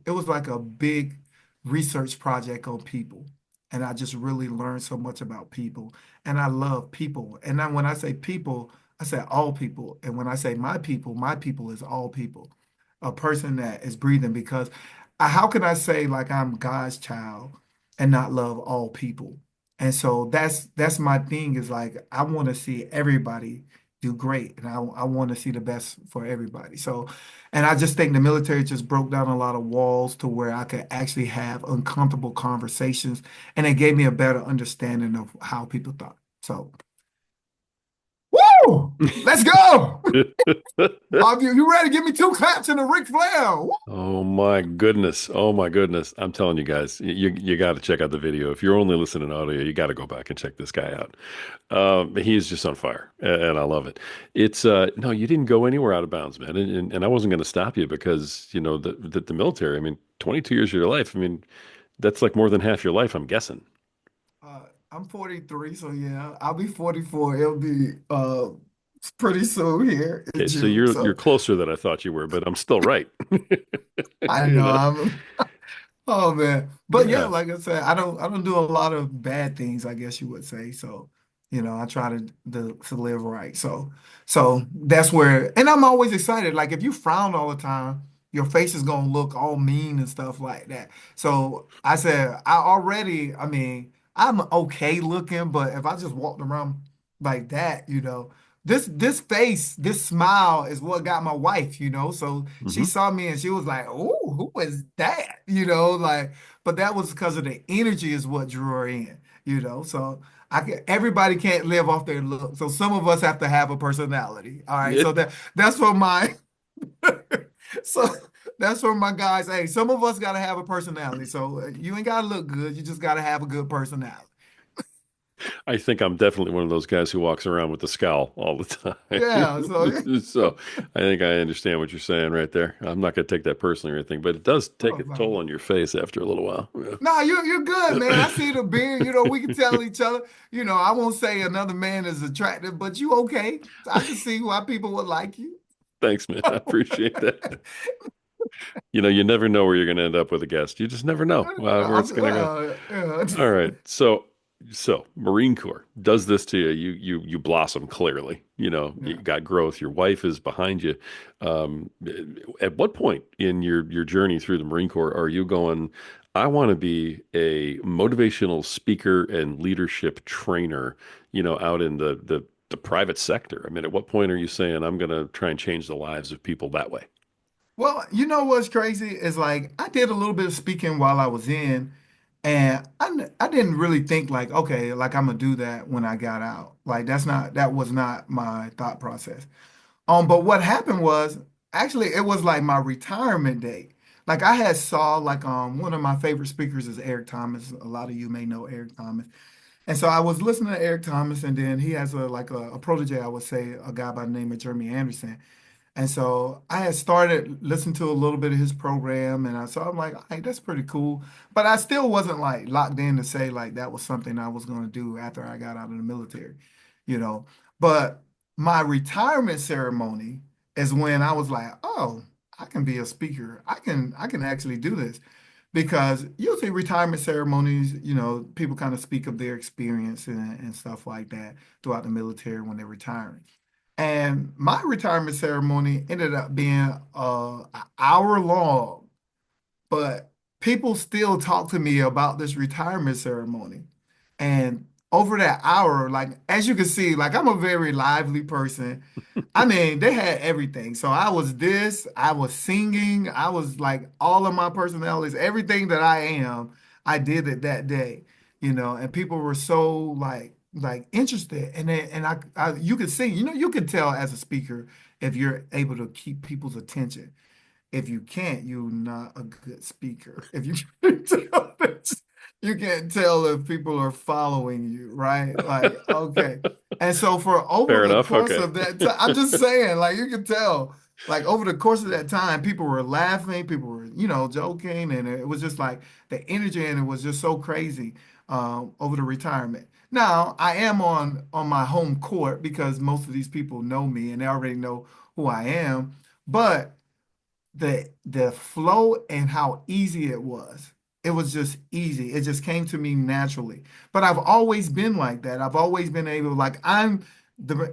was like a big research project on people. And I just really learned so much about people. And I love people. And then when I say people, I say all people. And when I say my people is all people. A person that is breathing because how can I say like I'm God's child and not love all people? And so that's my thing is like I want to see everybody do great and I want to see the best for everybody. So and I just think the military just broke down a lot of walls to where I could actually have uncomfortable conversations, and it gave me a better understanding of how people thought. So, woo! Let's go. You ready to give me two claps and a Ric Flair? Woo! Oh my goodness. Oh my goodness. I'm telling you guys, you got to check out the video. If you're only listening to audio, you got to go back and check this guy out. He is just on fire, and I love it. It's no, you didn't go anywhere out of bounds, man. And I wasn't going to stop you because, the military, I mean, 22 years of your life, I mean, that's like more than half your life, I'm guessing. I'm 43, so yeah, I'll be 44. It'll be pretty soon here in Okay, so June. you're So closer than I thought you were, but I'm still right. I You know know? I'm oh man. But yeah, Yeah. like I said, I don't do a lot of bad things, I guess you would say. So, I try to live right. So that's where and I'm always excited. Like if you frown all the time, your face is gonna look all mean and stuff like that. So I said, I mean, I'm okay looking, but if I just walked around like that, this face, this smile is what got my wife, So she Hmm. saw me and she was like, "Oh, who is that?" Like, but that was because of the energy is what drew her in. So everybody can't live off their look. So some of us have to have a personality. All right. So that's for my so that's for my guys. Hey, some of us gotta have a personality. So you ain't gotta look good. You just gotta have a good personality. I think I'm definitely one of those guys who walks around with the scowl all the Yeah. So time. So I think I understand what you're saying right there. I'm not going to take that personally or anything, but it does take oh, a my toll on your face after a little while. no, you're good, man. I Yeah. see the beard. We can tell each other. I won't say another man is attractive, but you okay. I can see why people would like you. Thanks, man. I appreciate that. You never know where you're going to end up with a guest. You just never know where it's going to go. Yeah. All right. So Marine Corps does this to you. You blossom clearly. You Yeah. got growth. Your wife is behind you. Um, at what point in your journey through the Marine Corps are you going, I want to be a motivational speaker and leadership trainer, out in the private sector? I mean, at what point are you saying I'm going to try and change the lives of people that way? Well, you know what's crazy is like I did a little bit of speaking while I was in, and I didn't really think like, okay, like I'm gonna do that when I got out. Like that was not my thought process. But what happened was actually it was like my retirement date. Like I had saw like one of my favorite speakers is Eric Thomas. A lot of you may know Eric Thomas. And so I was listening to Eric Thomas, and then he has a protege, I would say, a guy by the name of Jeremy Anderson. And so I had started listening to a little bit of his program, and I'm like, hey, that's pretty cool. But I still wasn't like locked in to say like that was something I was going to do after I got out of the military, you know. But my retirement ceremony is when I was like, oh, I can be a speaker. I can actually do this because usually retirement ceremonies, people kind of speak of their experience and stuff like that throughout the military when they're retiring. And my retirement ceremony ended up being an hour long, but people still talk to me about this retirement ceremony. And over that hour, like as you can see, like I'm a very lively person. I mean, they had everything. So I was singing, I was like all of my personalities, everything that I am, I did it that day, and people were so like interested. And then you could see, you could tell as a speaker if you're able to keep people's attention. If you can't, you're not a good speaker. If you can't tell this, you can't tell if people are following you, right? Like, okay. And so for over Fair the enough. course Okay. of that time, I'm just saying, like you can tell, like over the course of that time, people were laughing, people were, joking, and it was just like the energy and it was just so crazy over the retirement. Now, I am on my home court because most of these people know me and they already know who I am. But the flow and how easy it was. It was just easy. It just came to me naturally. But I've always been like that. I've always been able, like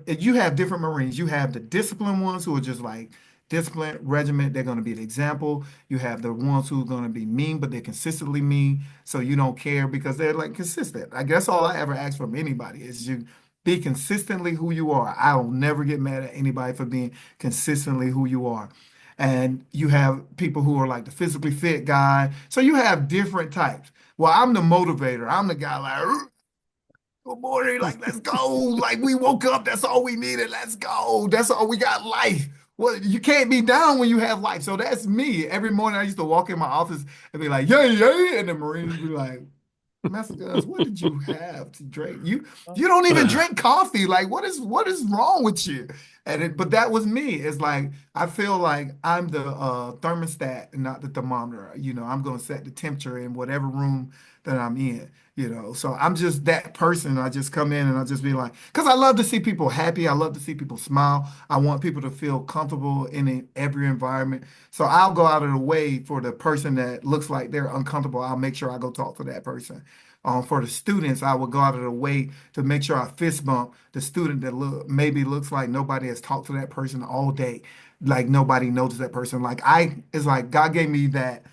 you have different Marines. You have the disciplined ones who are just like disciplined, regiment. They're going to be the example. You have the ones who are going to be mean, but they're consistently mean. So you don't care because they're like consistent. I guess all I ever ask from anybody is you be consistently who you are. I will never get mad at anybody for being consistently who you are. And you have people who are like the physically fit guy. So you have different types. Well, I'm the motivator. I'm the guy like, "Ugh," Good morning, like let's go. Like we woke up, that's all we needed. Let's go. That's all we got life. Well, you can't be down when you have life. So that's me. Every morning I used to walk in my office and be like, yay, yay. And the Marines be like, Master Guns, what did you have to drink? You don't even drink coffee. Like, what is wrong with you? But that was me. It's like I feel like I'm the thermostat and not the thermometer. I'm gonna set the temperature in whatever room that I'm in. So I'm just that person. I just come in and I just be like, because I love to see people happy. I love to see people smile. I want people to feel comfortable in every environment. So I'll go out of the way for the person that looks like they're uncomfortable. I'll make sure I go talk to that person. For the students, I would go out of the way to make sure I fist bump the student that maybe looks like nobody has talked to that person all day, like nobody knows that person. It's like God gave me that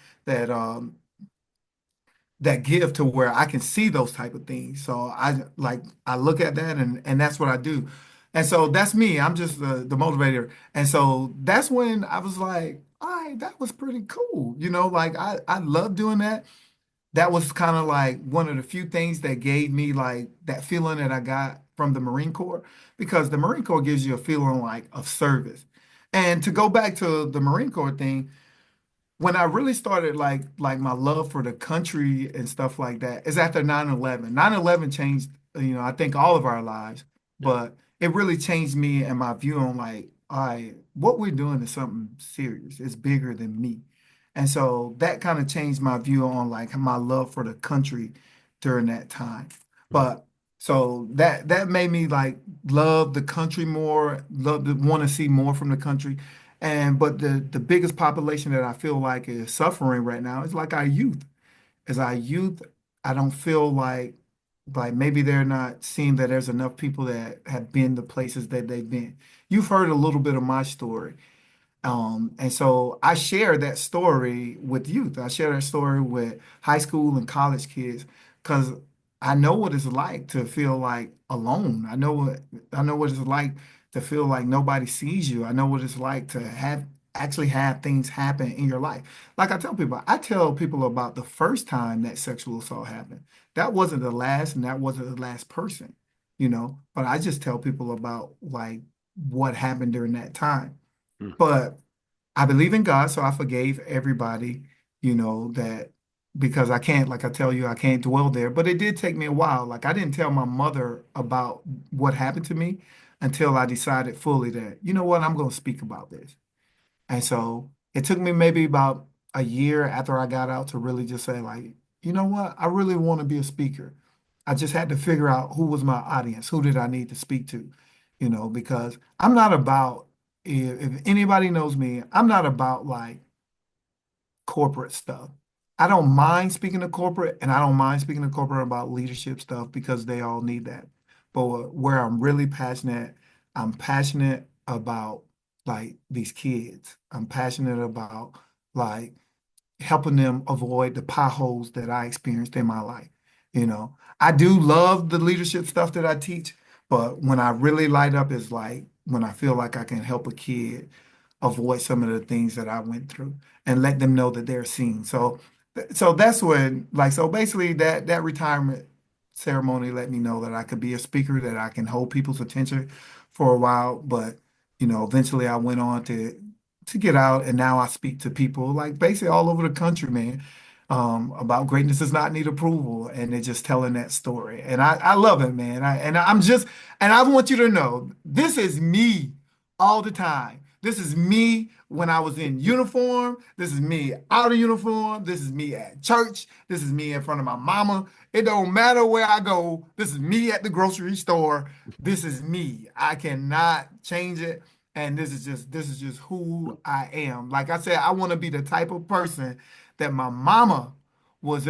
that gift to where I can see those type of things. So I look at that and that's what I do. And so that's me. I'm just the motivator. And so that's when I was like, all right, that was pretty cool. Like I love doing that. That was kind of like one of the few things that gave me like that feeling that I got from the Marine Corps, because the Marine Corps gives you a feeling like of service. And to go back to the Marine Corps thing, when I really started like my love for the country and stuff like that is after 9/11. 9/11 changed, I think all of our lives, Yeah. but it really changed me and my view on like, what we're doing is something serious. It's bigger than me. And so that kind of changed my view on like my love for the country during that time. Mm, But so that made me like love the country more, love to want to see more from the country. But the biggest population that I feel like is suffering right now is like our youth. As our youth, I don't feel like maybe they're not seeing that there's enough people that have been the places that they've been. You've heard a little bit of my story. And so I share that story with youth. I share that story with high school and college kids because I know what it's like to feel like alone. I know what it's like to feel like nobody sees you. I know what it's like to actually have things happen in your life. Like I tell people about the first time that sexual assault happened. That wasn't the last, and that wasn't the last person. But I just tell people about like what happened during that time. mm, But I believe in God, so I forgave everybody, that because I can't, like I tell you, I can't dwell there. But it did take me a while. Like I didn't tell my mother about what happened to me until I decided fully that, you know what, I'm going to speak about this. And so it took me maybe about a year after I got out to really just say, like, you know what, I really want to be a speaker. I just had to figure out who was my audience, who did I need to speak to, because I'm not about, if anybody knows me, I'm not about like corporate stuff. I don't mind speaking to corporate, and I don't mind speaking to corporate about leadership stuff because they all need that. But where I'm really passionate, I'm passionate about like these kids. I'm passionate about like helping them avoid the potholes that I experienced in my life. I do love the leadership stuff that I teach, but when I really light up is like when I feel like I can help a kid avoid some of the things that I went through and let them know that they're seen. So that's when, like, so basically that retirement ceremony let me know that I could be a speaker, that I can hold people's attention for a while. But, eventually I went on to get out, and now I speak to people like basically all over the country, man. About greatness does not need approval, and they're just telling that story, and I love it, man. And I want you to know this is me all the time. This is me when I was in uniform. This is me out of uniform. This is me at church. This is me in front of my mama. It don't matter where I go. This is me at the grocery store. This is me. I cannot change it. And this is just who I am. Like I said, I want to be the type of person that my mama was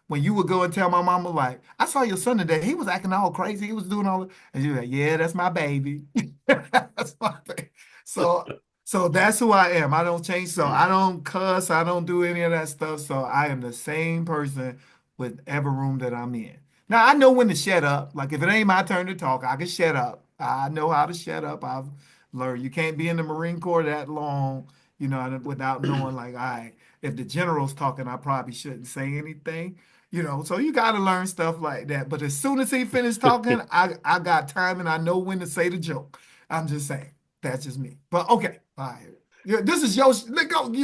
when you would go and tell my mama, like, I saw your son today. He was acting all crazy. He was doing all, and you like, yeah, that's my baby. That's my baby. So, so that's who I am. I don't change. So mm, I don't cuss. I don't do any of that stuff. So I am the same person with every room that I'm in. Now I know when to shut up. Like if it ain't my turn to talk, I can shut up. I know how to shut up. I've learned you can't be in the Marine Corps that long, without knowing like, all right. if the general's talking, I probably shouldn't say anything. So you got to learn stuff like that. But as soon as he finished talking, I got time and I know when to say the joke. I'm just saying. That's just me. But okay. All right. Yeah, this is your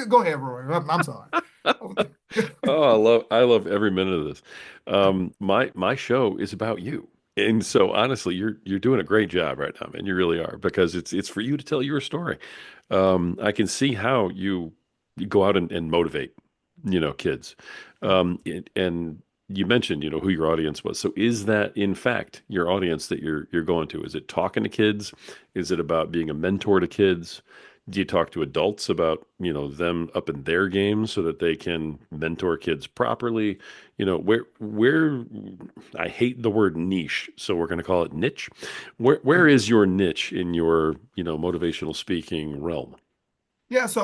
go ahead, Roy. I'm sorry. Oh, I love every minute of this. My show is about you. And so honestly, you're doing a great job right now, man. You really are, because it's for you to tell your story. I can see how you go out and motivate, kids. And you mentioned, who your audience was. So is that in fact your audience that you're going to? Is it talking to kids? Is it about being a mentor to kids? Do you talk to adults about, them up in their games so that they can mentor kids properly? Where I hate the word niche, so we're going to call it niche. Where is your niche in your, motivational speaking realm? Yeah, so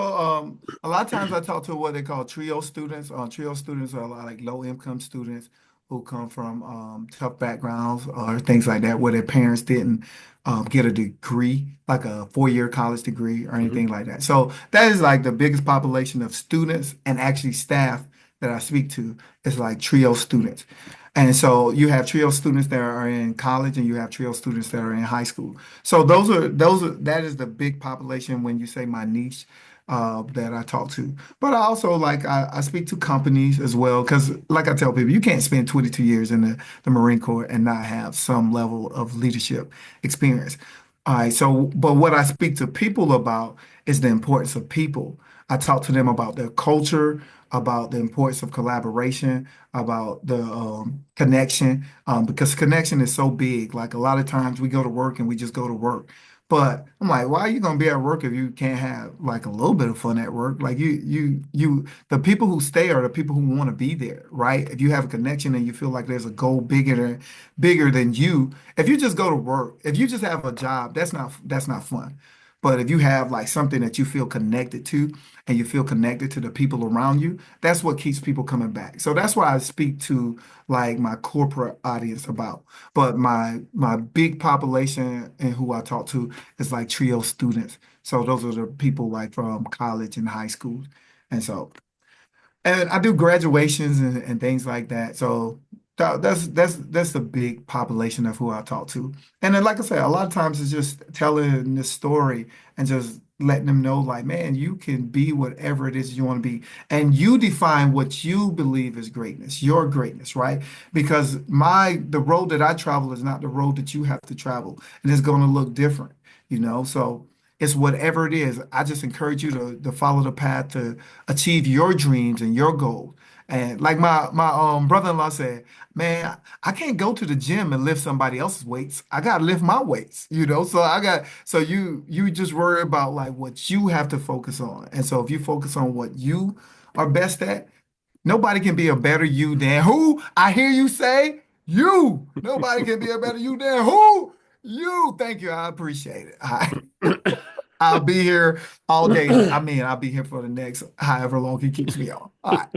a lot of times I talk to what they call trio students. Trio students are a lot like low income students who come from tough backgrounds or things like that, where their parents didn't get a degree, like a 4-year college degree or Hmm. anything like that. So that is like the biggest population of students and actually staff that I speak to is like trio students. And so you have trio students that are in college and you have trio students that are in high school. So that is the big population when you say my niche that I talk to. But I also I speak to companies as well because like I tell people, you can't spend 22 years in the Marine Corps and not have some level of leadership experience. All right, so but what I speak to people about is the importance of people. I talk to them about their culture, about the importance of collaboration, about the connection, because connection is so big. Like a lot of times we go to work and we just go to work. But I'm like, why are you gonna be at work if you can't have like a little bit of fun at work? Like the people who stay are the people who want to be there, right? If you have a connection and you feel like there's a goal bigger than you, if you just go to work, if you just have a job, that's not fun. But if you have like something that you feel connected to and you feel connected to the people around you, that's what keeps people coming back. So that's why I speak to like my corporate audience about. But my big population and who I talk to is like trio students. So those are the people like from college and high school. And so and I do graduations and things like that. So that's the big population of who I talk to. And then, like I said, a lot of times it's just telling the story and just letting them know, like, man, you can be whatever it is you want to be. And you define what you believe is greatness, your greatness, right? Because the road that I travel is not the road that you have to travel, and it's going to look different. So it's whatever it is. I just encourage you to follow the path to achieve your dreams and your goals. And like my brother-in-law said, man, I can't go to the gym and lift somebody else's weights. I gotta lift my weights. So you just worry about like what you have to focus on. And so if you focus on what you are best at, nobody can be a better you than who? I hear you say you. Nobody can be a better you than who? You. Thank you. I appreciate it. I'll be here all day. I mean, I'll be here for the next however long he keeps me on. All right.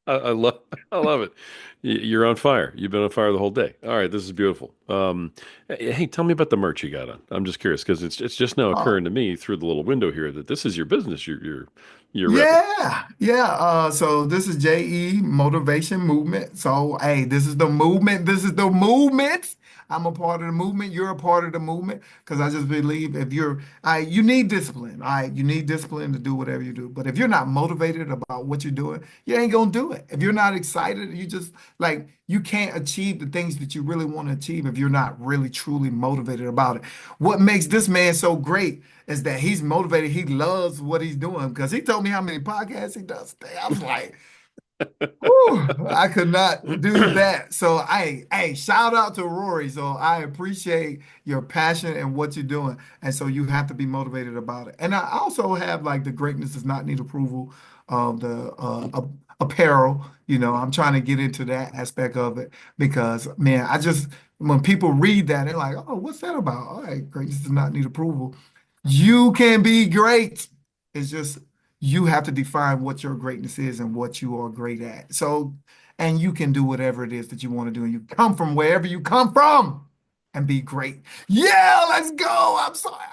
I love I love it. You're on fire. You've been on fire the whole day. All right, this is beautiful. Hey, tell me about the merch you got on. I'm just curious because it's just now Uh, occurring to me through the little window here that this is your business. You're repping. Yeah, yeah. So this is JE Motivation Movement. So hey, this is the movement. This is the movement. I'm a part of the movement. You're a part of the movement because I just believe if you need discipline. All right, you need discipline to do whatever you do. But if you're not motivated about what you're doing, you ain't gonna do it. If you're not excited, you just like you can't achieve the things that you really want to achieve if you're not really truly motivated about it. What makes this man so great is that he's motivated. He loves what he's doing because he told me how many podcasts he does a day. I was like, whew, I could not do that. So hey, shout out to Rory. So I appreciate your passion and what you're doing. And so you have to be motivated about it. And I also have like the greatness does not need approval of the apparel. I'm trying to get into that aspect of it because man, when people read that, they're like, oh, what's that about? All right, greatness does not need approval. You can be great. It's just you have to define what your greatness is and what you are great at. So, and you can do whatever it is that you want to do. And you come from wherever you come from and be great. Yeah, let's go. I'm sorry.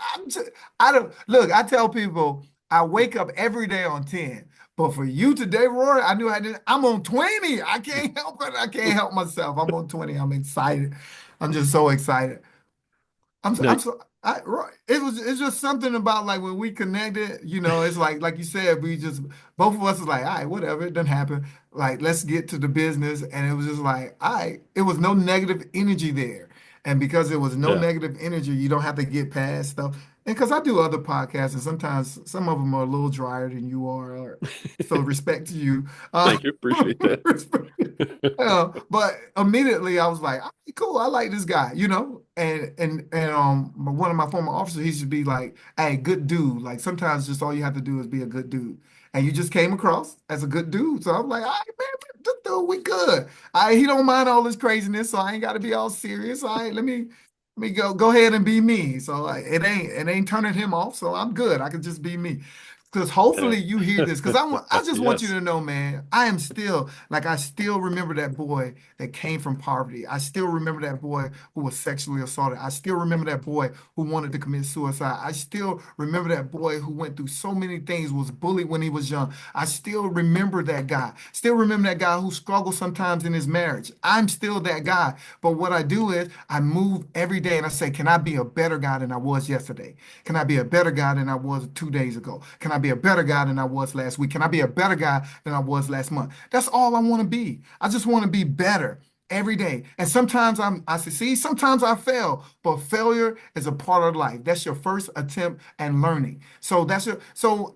I don't look, I tell people I wake up every day on 10. But for you today, Rory, I knew I didn't. I'm on 20. I can't help it. I can't help myself. I'm on 20. I'm excited. I'm just so excited. Now, I'm so right. It's just something about like when we connected, it's like you said, we just both of us is like, all right, whatever, it doesn't happen. Like, let's get to the business. And it was just like, all right, it was no negative energy there. And because there was no yeah. negative energy, you don't have to get past stuff. And because I do other podcasts, and sometimes some of them are a little drier than you are, so respect to you. Thank you. Appreciate that. Respect. But immediately I was like, "All right, cool, I like this guy, And one of my former officers, he should be like, hey, good dude. Like sometimes just all you have to do is be a good dude. And you just came across as a good dude. So I'm like, all right, man, this dude, we good. He don't mind all this craziness, so I ain't gotta be all serious. All right, let me go ahead and be me. So like, it ain't turning him off. So I'm good. I can just be me. Because Yeah. hopefully you hear this. Because I just want you Yes. to know, man, I still remember that boy that came from poverty. I still remember that boy who was sexually assaulted. I still remember that boy who wanted to commit suicide. I still remember that boy who went through so many things, was bullied when he was young. I still remember that guy. Still remember that guy who struggled sometimes in his marriage. I'm still that guy. But what I do is I move every day and I say, can I be a better guy than I was yesterday? Can I be a better guy than I was 2 days ago? Can I be a better guy than I was last week? Can I be a better guy than I was last month? That's all I want to be. I just want to be better every day. And sometimes I succeed, sometimes I fail, but failure is a part of life. That's your first attempt and learning. So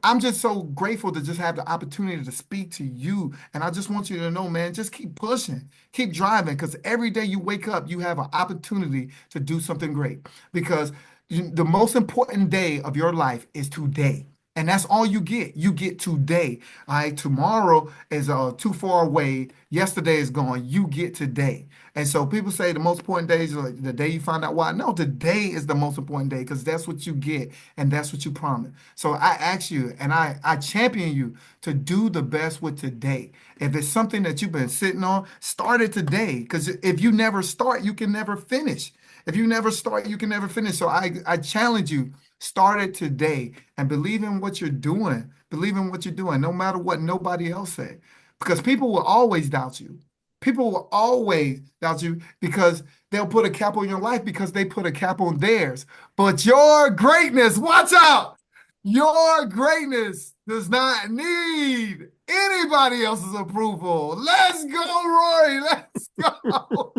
I'm just so grateful to just have the opportunity to speak to you. And I just want you to know, man, just keep pushing, keep driving, because every day you wake up, you have an opportunity to do something great. Because the most important day of your life is today. And that's all you get. You get today. All right. Tomorrow is too far away. Yesterday is gone. You get today. And so people say the most important day is like the day you find out why. No, today is the most important day because that's what you get and that's what you promise. So I ask you and I champion you to do the best with today. If it's something that you've been sitting on, start it today. Because if you never start, you can never finish. If you never start, you can never finish. So I challenge you, start it today and believe in what you're doing. Believe in what you're doing, no matter what nobody else say. Because people will always doubt you. People will always doubt you because they'll put a cap on your life because they put a cap on theirs. But your greatness, watch out! Your greatness does not need anybody else's approval. Let's go, Rory. Let's go.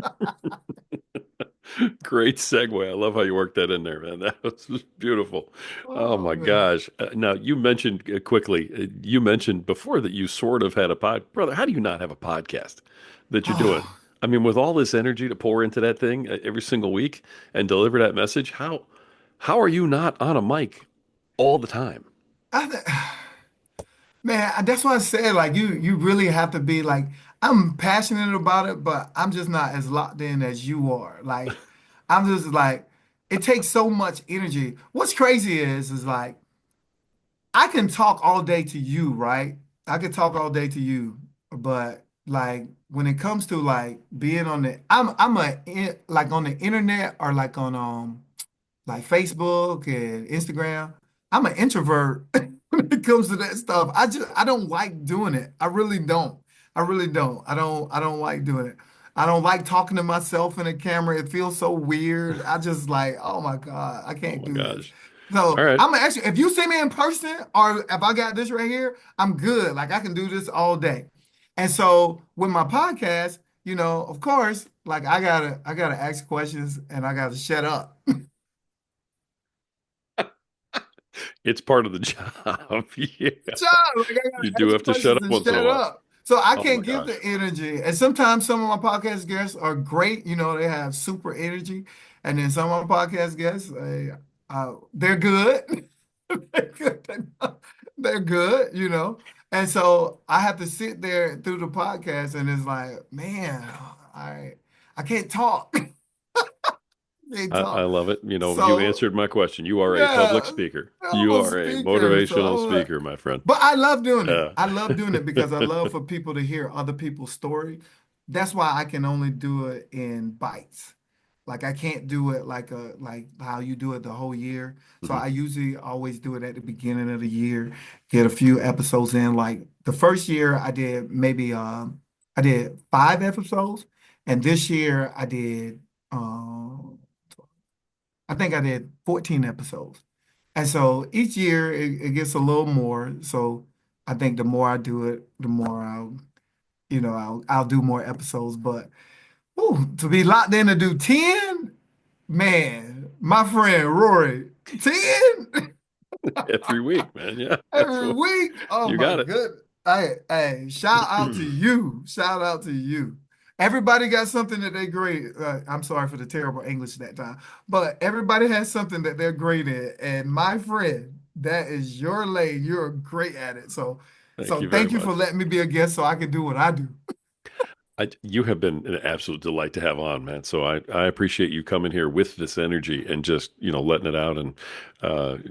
Great segue. I love how you worked that in there, man. That was just beautiful. Oh Oh my man. gosh. Now you mentioned quickly, you mentioned before that you sort of had a brother. How do you not have a podcast that you're doing? Oh, I mean, with all this energy to pour into that thing every single week and deliver that message, how are you not on a mic all the time? I, th- Man, that's why I said like you really have to be like I'm passionate about it, but I'm just not as locked in as you are. Like I'm just like it takes so much energy. What's crazy is like I can talk all day to you, right? I can talk all day to you, but like when it comes to like being on the like on the internet or like Facebook and Instagram. I'm an introvert when it comes to that stuff. I don't like doing it. I really don't. I really don't. I don't like doing it. I don't like talking to myself in a camera. It feels so weird. I just like, oh my God, I Oh can't my do this. gosh. All So right. I'm actually, if you see me in person or if I got this right here, I'm good. Like I can do this all day. And so with my podcast, of course, like I gotta ask questions and I gotta shut up. It's part of the job. Yeah. Job. Like I You gotta do ask have to shut questions up and once in a shut while. up. So I Oh my can't give gosh. the energy. And sometimes some of my podcast guests are great. They have super energy. And then some of my podcast guests, they're good. They're good. They're good. And so I have to sit there through the podcast and it's like, man, I can't talk. Can't I talk. love it. You So answered my question. You are a public yeah, speaker. You I'm a are a speaker. motivational So speaker, my friend. but I love doing it. Uh, I love doing it because I love for people to hear other people's story. That's why I can only do it in bites. Like I can't do it like how you do it the whole year. So Hmm. I usually always do it at the beginning of the year, get a few episodes in. Like the first year I did maybe I did 5 episodes, and this year I think I did 14 episodes. And so each year it gets a little more. So I think the more I do it, the more I'll do more episodes. But ooh, to be locked in to do 10, man, my friend Rory, 10 Every week, man. Yeah, that's every what week. Oh you my got it. goodness. Hey, shout out to you. Shout out to you. Everybody got something that they're great. I'm sorry for the terrible English that time, but everybody has something that they're great at. And my friend, that is your lane. You're great at it. So, Thank so you very thank you for much. letting me be a guest so I can do what I do. You have been an absolute delight to have on, man. So I appreciate you coming here with this energy and just, letting it out and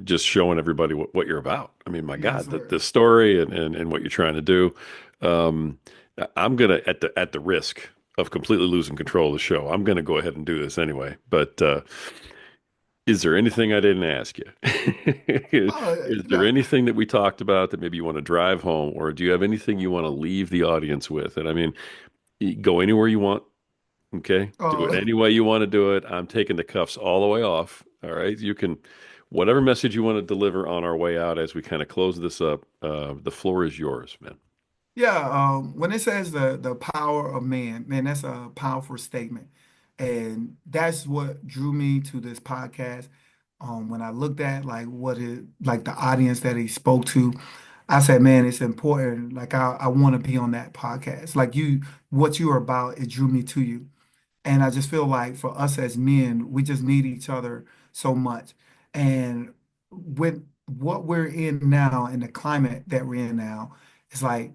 just showing everybody what you're about. I mean, my Yes, God, the sir. story and what you're trying to do. Um, I'm gonna at the risk of completely losing control of the show, I'm gonna go ahead and do this anyway. But is there anything I didn't ask you? Is there No. anything that we talked about that maybe you want to drive home, or do you have anything you want to leave the audience with? And I mean, go anywhere you want. Okay. Do it Uh, any way you want to do it. I'm taking the cuffs all the way off. All right. You can, whatever message you want to deliver on our way out as we kind of close this up, the floor is yours, man. Yeah, when it says the power of man, that's a powerful statement. And that's what drew me to this podcast. When I looked at like what it like the audience that he spoke to, I said, man, it's important. Like I want to be on that podcast. Like what you are about, it drew me to you. And I just feel like for us as men, we just need each other so much. And with what we're in now and the climate that we're in now, it's like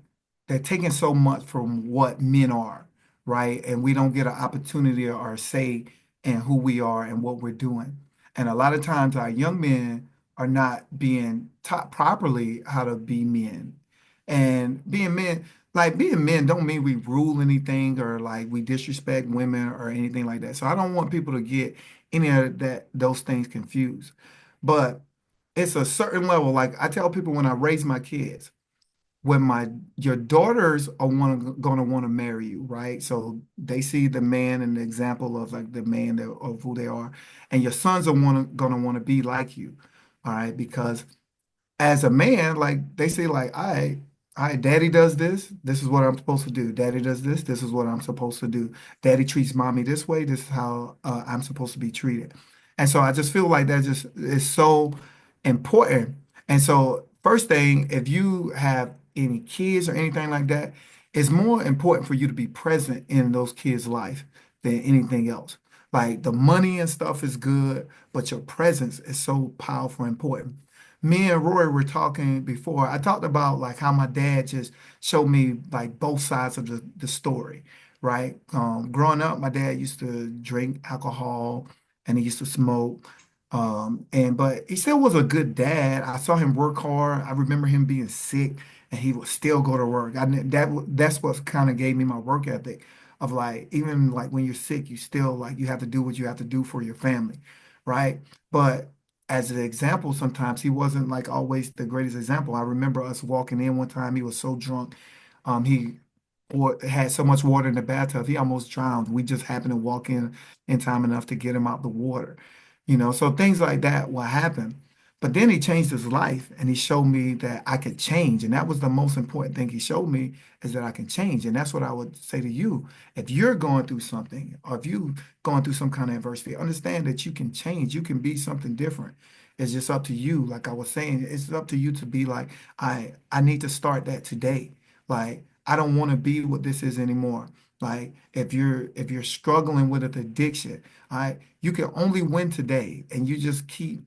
they're taking so much from what men are, right? And we don't get an opportunity or a say in who we are and what we're doing. And a lot of times our young men are not being taught properly how to be men. And being men don't mean we rule anything or like we disrespect women or anything like that. So I don't want people to get any of those things confused. But it's a certain level. Like I tell people when I raise my kids, when your daughters are gonna want to marry you, right? So they see the man and the example of like the man of who they are, and your sons are gonna want to be like you, all right? Because as a man, like they say, like, all right, daddy does this, this is what I'm supposed to do. Daddy does this is what I'm supposed to do. Daddy treats mommy this way, this is how I'm supposed to be treated. And so I just feel like that just is so important. And so, first thing, if you have any kids or anything like that, it's more important for you to be present in those kids' life than anything else. Like the money and stuff is good, but your presence is so powerful and important. Me and Roy were talking before. I talked about like how my dad just showed me like both sides of the story, right? Growing up, my dad used to drink alcohol and he used to smoke. But he still was a good dad. I saw him work hard. I remember him being sick and he would still go to work. That's what kind of gave me my work ethic of like even like when you're sick, you still like you have to do what you have to do for your family, right? But as an example, sometimes he wasn't like always the greatest example. I remember us walking in one time, he was so drunk. He had so much water in the bathtub, he almost drowned. We just happened to walk in time enough to get him out the water. So things like that will happen. But then he changed his life and he showed me that I could change. And that was the most important thing he showed me is that I can change. And that's what I would say to you. If you're going through something or if you've gone through some kind of adversity, understand that you can change. You can be something different. It's just up to you. Like I was saying, it's up to you to be like, I need to start that today. Like, I don't want to be what this is anymore. Like if you're struggling with an addiction, all right, you can only win today and you just keep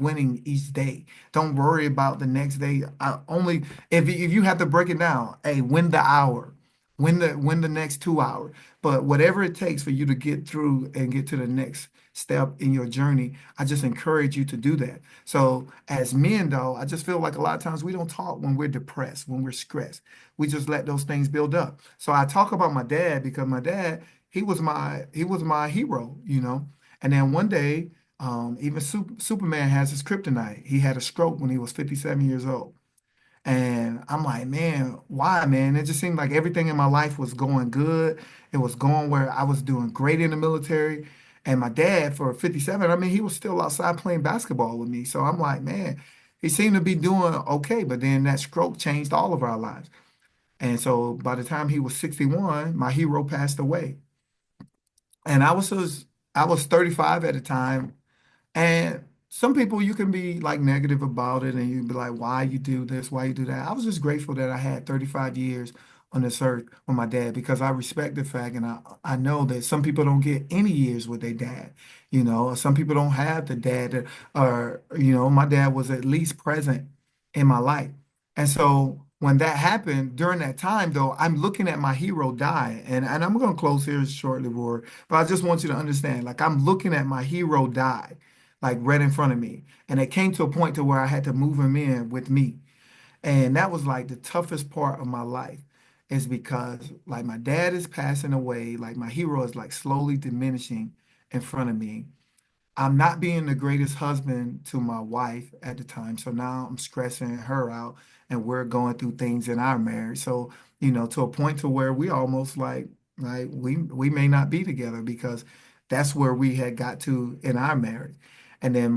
winning each day. Don't worry about the next day. I only if you have to break it down, hey, win the hour, win the next 2 hours. But whatever it takes for you to get through and get to the next step in your journey, I just encourage you to do that. So as men, though, I just feel like a lot of times we don't talk when we're depressed, when we're stressed. We just let those things build up. So I talk about my dad because my dad, he was my hero, you know. And then one day, even Superman has his kryptonite. He had a stroke when he was 57 years old. And I'm like, man, why, man? It just seemed like everything in my life was going good. It was going where I was doing great in the military. And my dad, for 57, I mean, he was still outside playing basketball with me. So I'm like, man, he seemed to be doing okay. But then that stroke changed all of our lives. And so by the time he was 61, my hero passed away. And I was 35 at the time, and some people you can be like negative about it and you be like, why you do this, why you do that. I was just grateful that I had 35 years on this earth with my dad because I respect the fact and I know that some people don't get any years with their dad, or some people don't have the dad that, or, my dad was at least present in my life. And so when that happened during that time, though, I'm looking at my hero die. And I'm going to close here shortly, Roy, but I just want you to understand, like, I'm looking at my hero die like right in front of me. And it came to a point to where I had to move him in with me. And that was like the toughest part of my life is because like my dad is passing away, like my hero is like slowly diminishing in front of me. I'm not being the greatest husband to my wife at the time. So now I'm stressing her out and we're going through things in our marriage. So, to a point to where we almost like we may not be together because that's where we had got to in our marriage. And then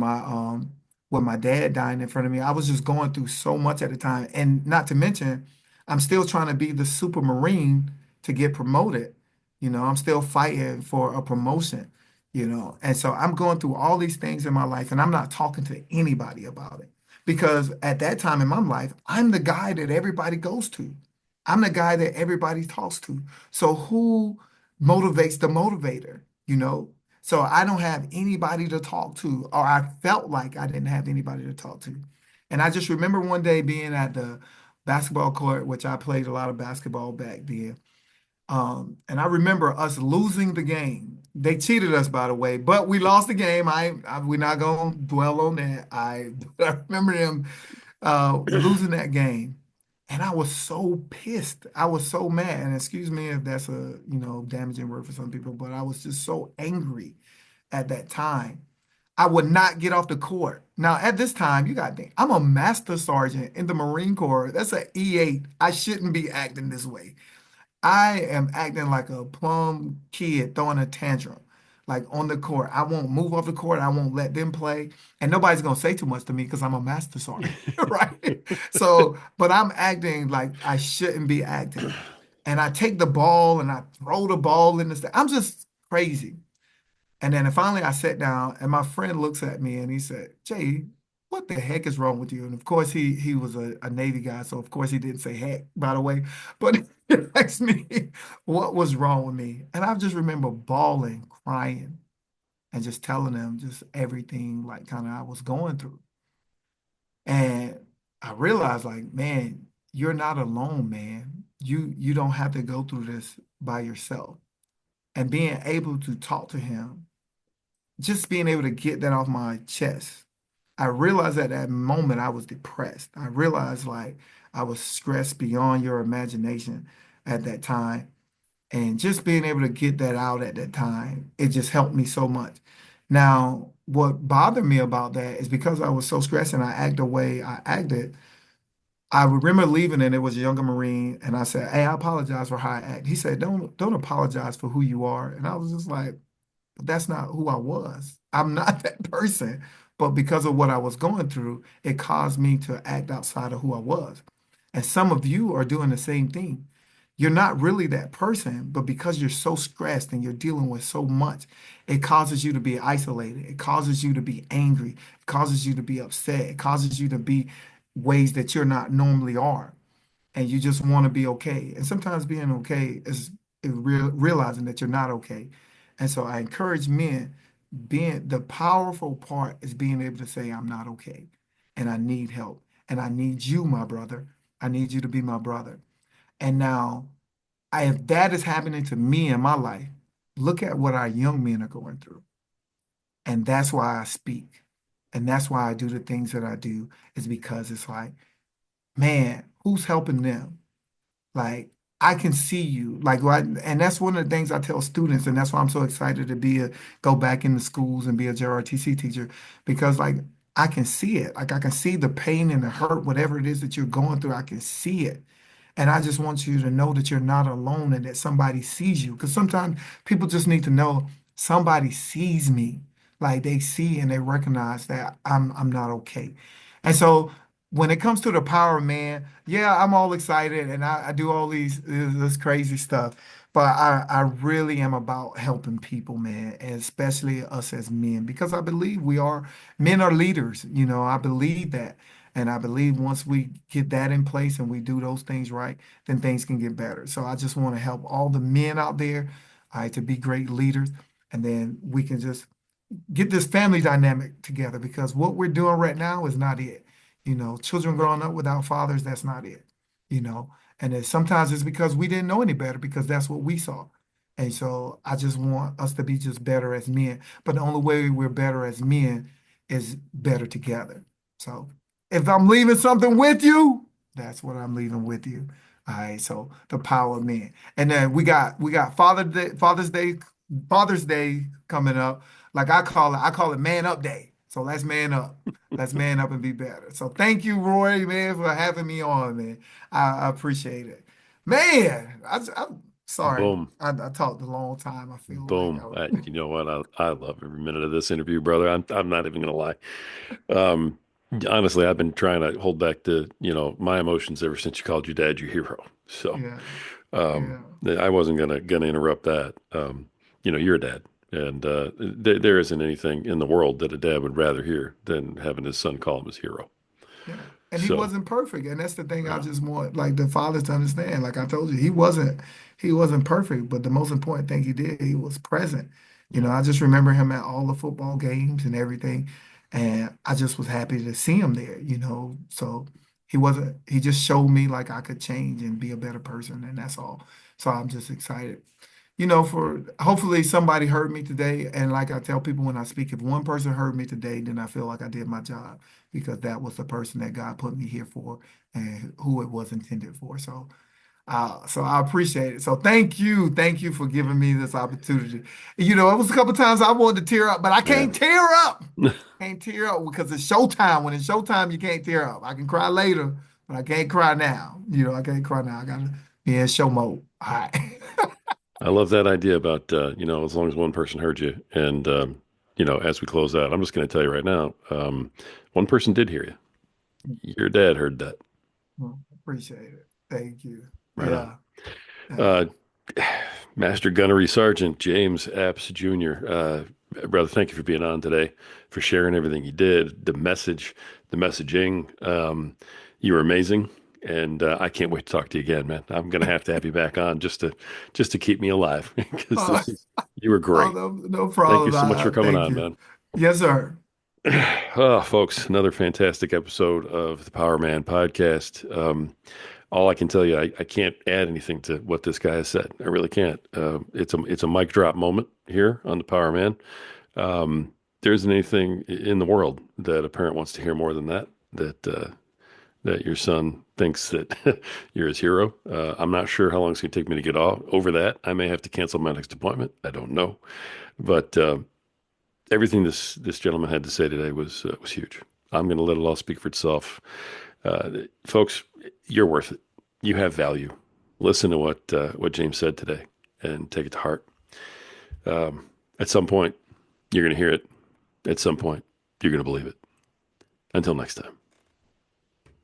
when my dad died in front of me, I was just going through so much at the time. And not to mention, I'm still trying to be the super marine to get promoted. I'm still fighting for a promotion. And so I'm going through all these things in my life and I'm not talking to anybody about it because at that time in my life, I'm the guy that everybody goes to. I'm the guy that everybody talks to. So who motivates the motivator, So I don't have anybody to talk to, or I felt like I didn't have anybody to talk to. And I just remember one day being at the basketball court, which I played a lot of basketball back then. And I remember us losing the game. They cheated us, by the way, but we lost the game. We're not gonna dwell on that. I remember them losing that game, and I was so pissed. I was so mad. And excuse me if that's a damaging word for some people, but I was just so angry at that time. I would not get off the court. Now, at this time, you got to think, I'm a master sergeant in the Marine Corps. That's an E8. I shouldn't be acting this way. I am acting like a plum kid throwing a tantrum, like on the court. I won't move off the court. I won't let them play. And nobody's going to say too much to me because I'm a master sergeant, right? So, but I'm acting like I shouldn't be acting. And I take the ball and I throw the ball in the stand. I'm just crazy. And then finally I sat down and my friend looks at me and he said, Jay, what the heck is wrong with you? And of course he was a Navy guy, so of course he didn't say heck, by the way. But he asked me what was wrong with me. And I just remember bawling, crying, and just telling them just everything like kind of I was going through. And I realized like, man, you're not alone, man. You don't have to go through this by yourself. And being able to talk to him, just being able to get that off my chest. I realized at that moment I was depressed. I realized like I was stressed beyond your imagination at that time. And just being able to get that out at that time, it just helped me so much. Now, what bothered me about that is because I was so stressed and I acted the way I acted, I remember leaving and it was a younger Marine and I said, hey, I apologize for how I act. He said, don't apologize for who you are. And I was just like, but that's not who I was. I'm not that person. But because of what I was going through, it caused me to act outside of who I was. And some of you are doing the same thing. You're not really that person, but because you're so stressed and you're dealing with so much, it causes you to be isolated. It causes you to be angry. It causes you to be upset. It causes you to be ways that you're not normally are and you just want to be okay. And sometimes being okay is realizing that you're not okay. And so I encourage men, being the powerful part is being able to say, I'm not okay and I need help and I need you, my brother. I need you to be my brother. And now, if that is happening to me in my life, look at what our young men are going through. And that's why I speak. And that's why I do the things that I do, is because it's like, man, who's helping them? Like, I can see you. Like, right, and that's one of the things I tell students, and that's why I'm so excited to go back into schools and be a JRTC teacher, because like I can see it. Like I can see the pain and the hurt, whatever it is that you're going through, I can see it. And I just want you to know that you're not alone and that somebody sees you. Because sometimes people just need to know somebody sees me. Like they see and they recognize that I'm not okay. And so when it comes to the power of man, yeah, I'm all excited and I do all this crazy stuff. But I really am about helping people, man, and especially us as men, because I believe men are leaders. I believe that. And I believe once we get that in place and we do those things right, then things can get better. So I just want to help all the men out there, to be great leaders. And then we can just get this family dynamic together, because what we're doing right now is not it. Children growing up without fathers, that's not it. You know, and then sometimes it's because we didn't know any better, because that's what we saw. And so I just want us to be just better as men. But the only way we're better as men is better together. So if I'm leaving something with you, that's what I'm leaving with you. All right. So the power of men. And then we got Father's Day coming up. Like I call it Man Up Day. So let's man up. Let's man up and be better. So thank you, Roy, man, for having me on, man. I appreciate it. Man, I'm sorry. Boom. I talked a long time. I feel like Boom. You know what? I love every minute of this interview, brother. I'm not even gonna lie. Um, honestly, I've been trying to hold back my emotions ever since you called your dad your hero. So, yeah, um, yeah, I wasn't gonna interrupt that. You're a dad, and there isn't anything in the world that a dad would rather hear than having his son call him his hero. yeah. And he So, wasn't perfect. And that's the thing I uh, just want like the fathers to understand. Like I told you, he wasn't perfect, but the most important thing he did, he was present. yeah, I just remember him at all the football games and everything. And I just was happy to see him there. So he just showed me like I could change and be a better person, and that's all. So I'm just excited. For hopefully somebody heard me today. And like I tell people when I speak, if one person heard me today, then I feel like I did my job, because that was the person that God put me here for and who it was intended for. So I appreciate it. So thank you for giving me this opportunity. It was a couple times I wanted to tear up, but I can't man. tear up. Can't tear up because it's showtime. When it's showtime, you can't tear up. I can cry later, but I can't cry now. I can't cry now. I gotta be in show mode. All right. I love that idea about as long as one person heard you, and as we close out, I'm just going to tell you right now, one person did hear you. Your dad heard that. Well, appreciate it. Thank you. Right on. Yeah. Yeah. Uh, Master Gunnery Sergeant James Epps Jr. Brother, thank you for being on today, for sharing everything you did, the messaging. You were amazing, and I can't wait to talk to you again, man. I'm gonna have you back on just to keep me alive because Uh, you were oh, great. no Thank you problem. so much for coming Thank on, you. man. Yes, sir. Oh, folks, another fantastic episode of the Power Man podcast. All I can tell you, I can't add anything to what this guy has said. I really can't. It's a mic drop moment here on the Power Man. There isn't anything in the world that a parent wants to hear more than that. That your son thinks that you're his hero. I'm not sure how long it's going to take me to get over that. I may have to cancel my next appointment. I don't know, but everything this gentleman had to say today was huge. I'm going to let it all speak for itself. Folks, you're worth it. You have value. Listen to what James said today and take it to heart. At some point, you're going to hear it. At some point, you're going to believe it. Until next time.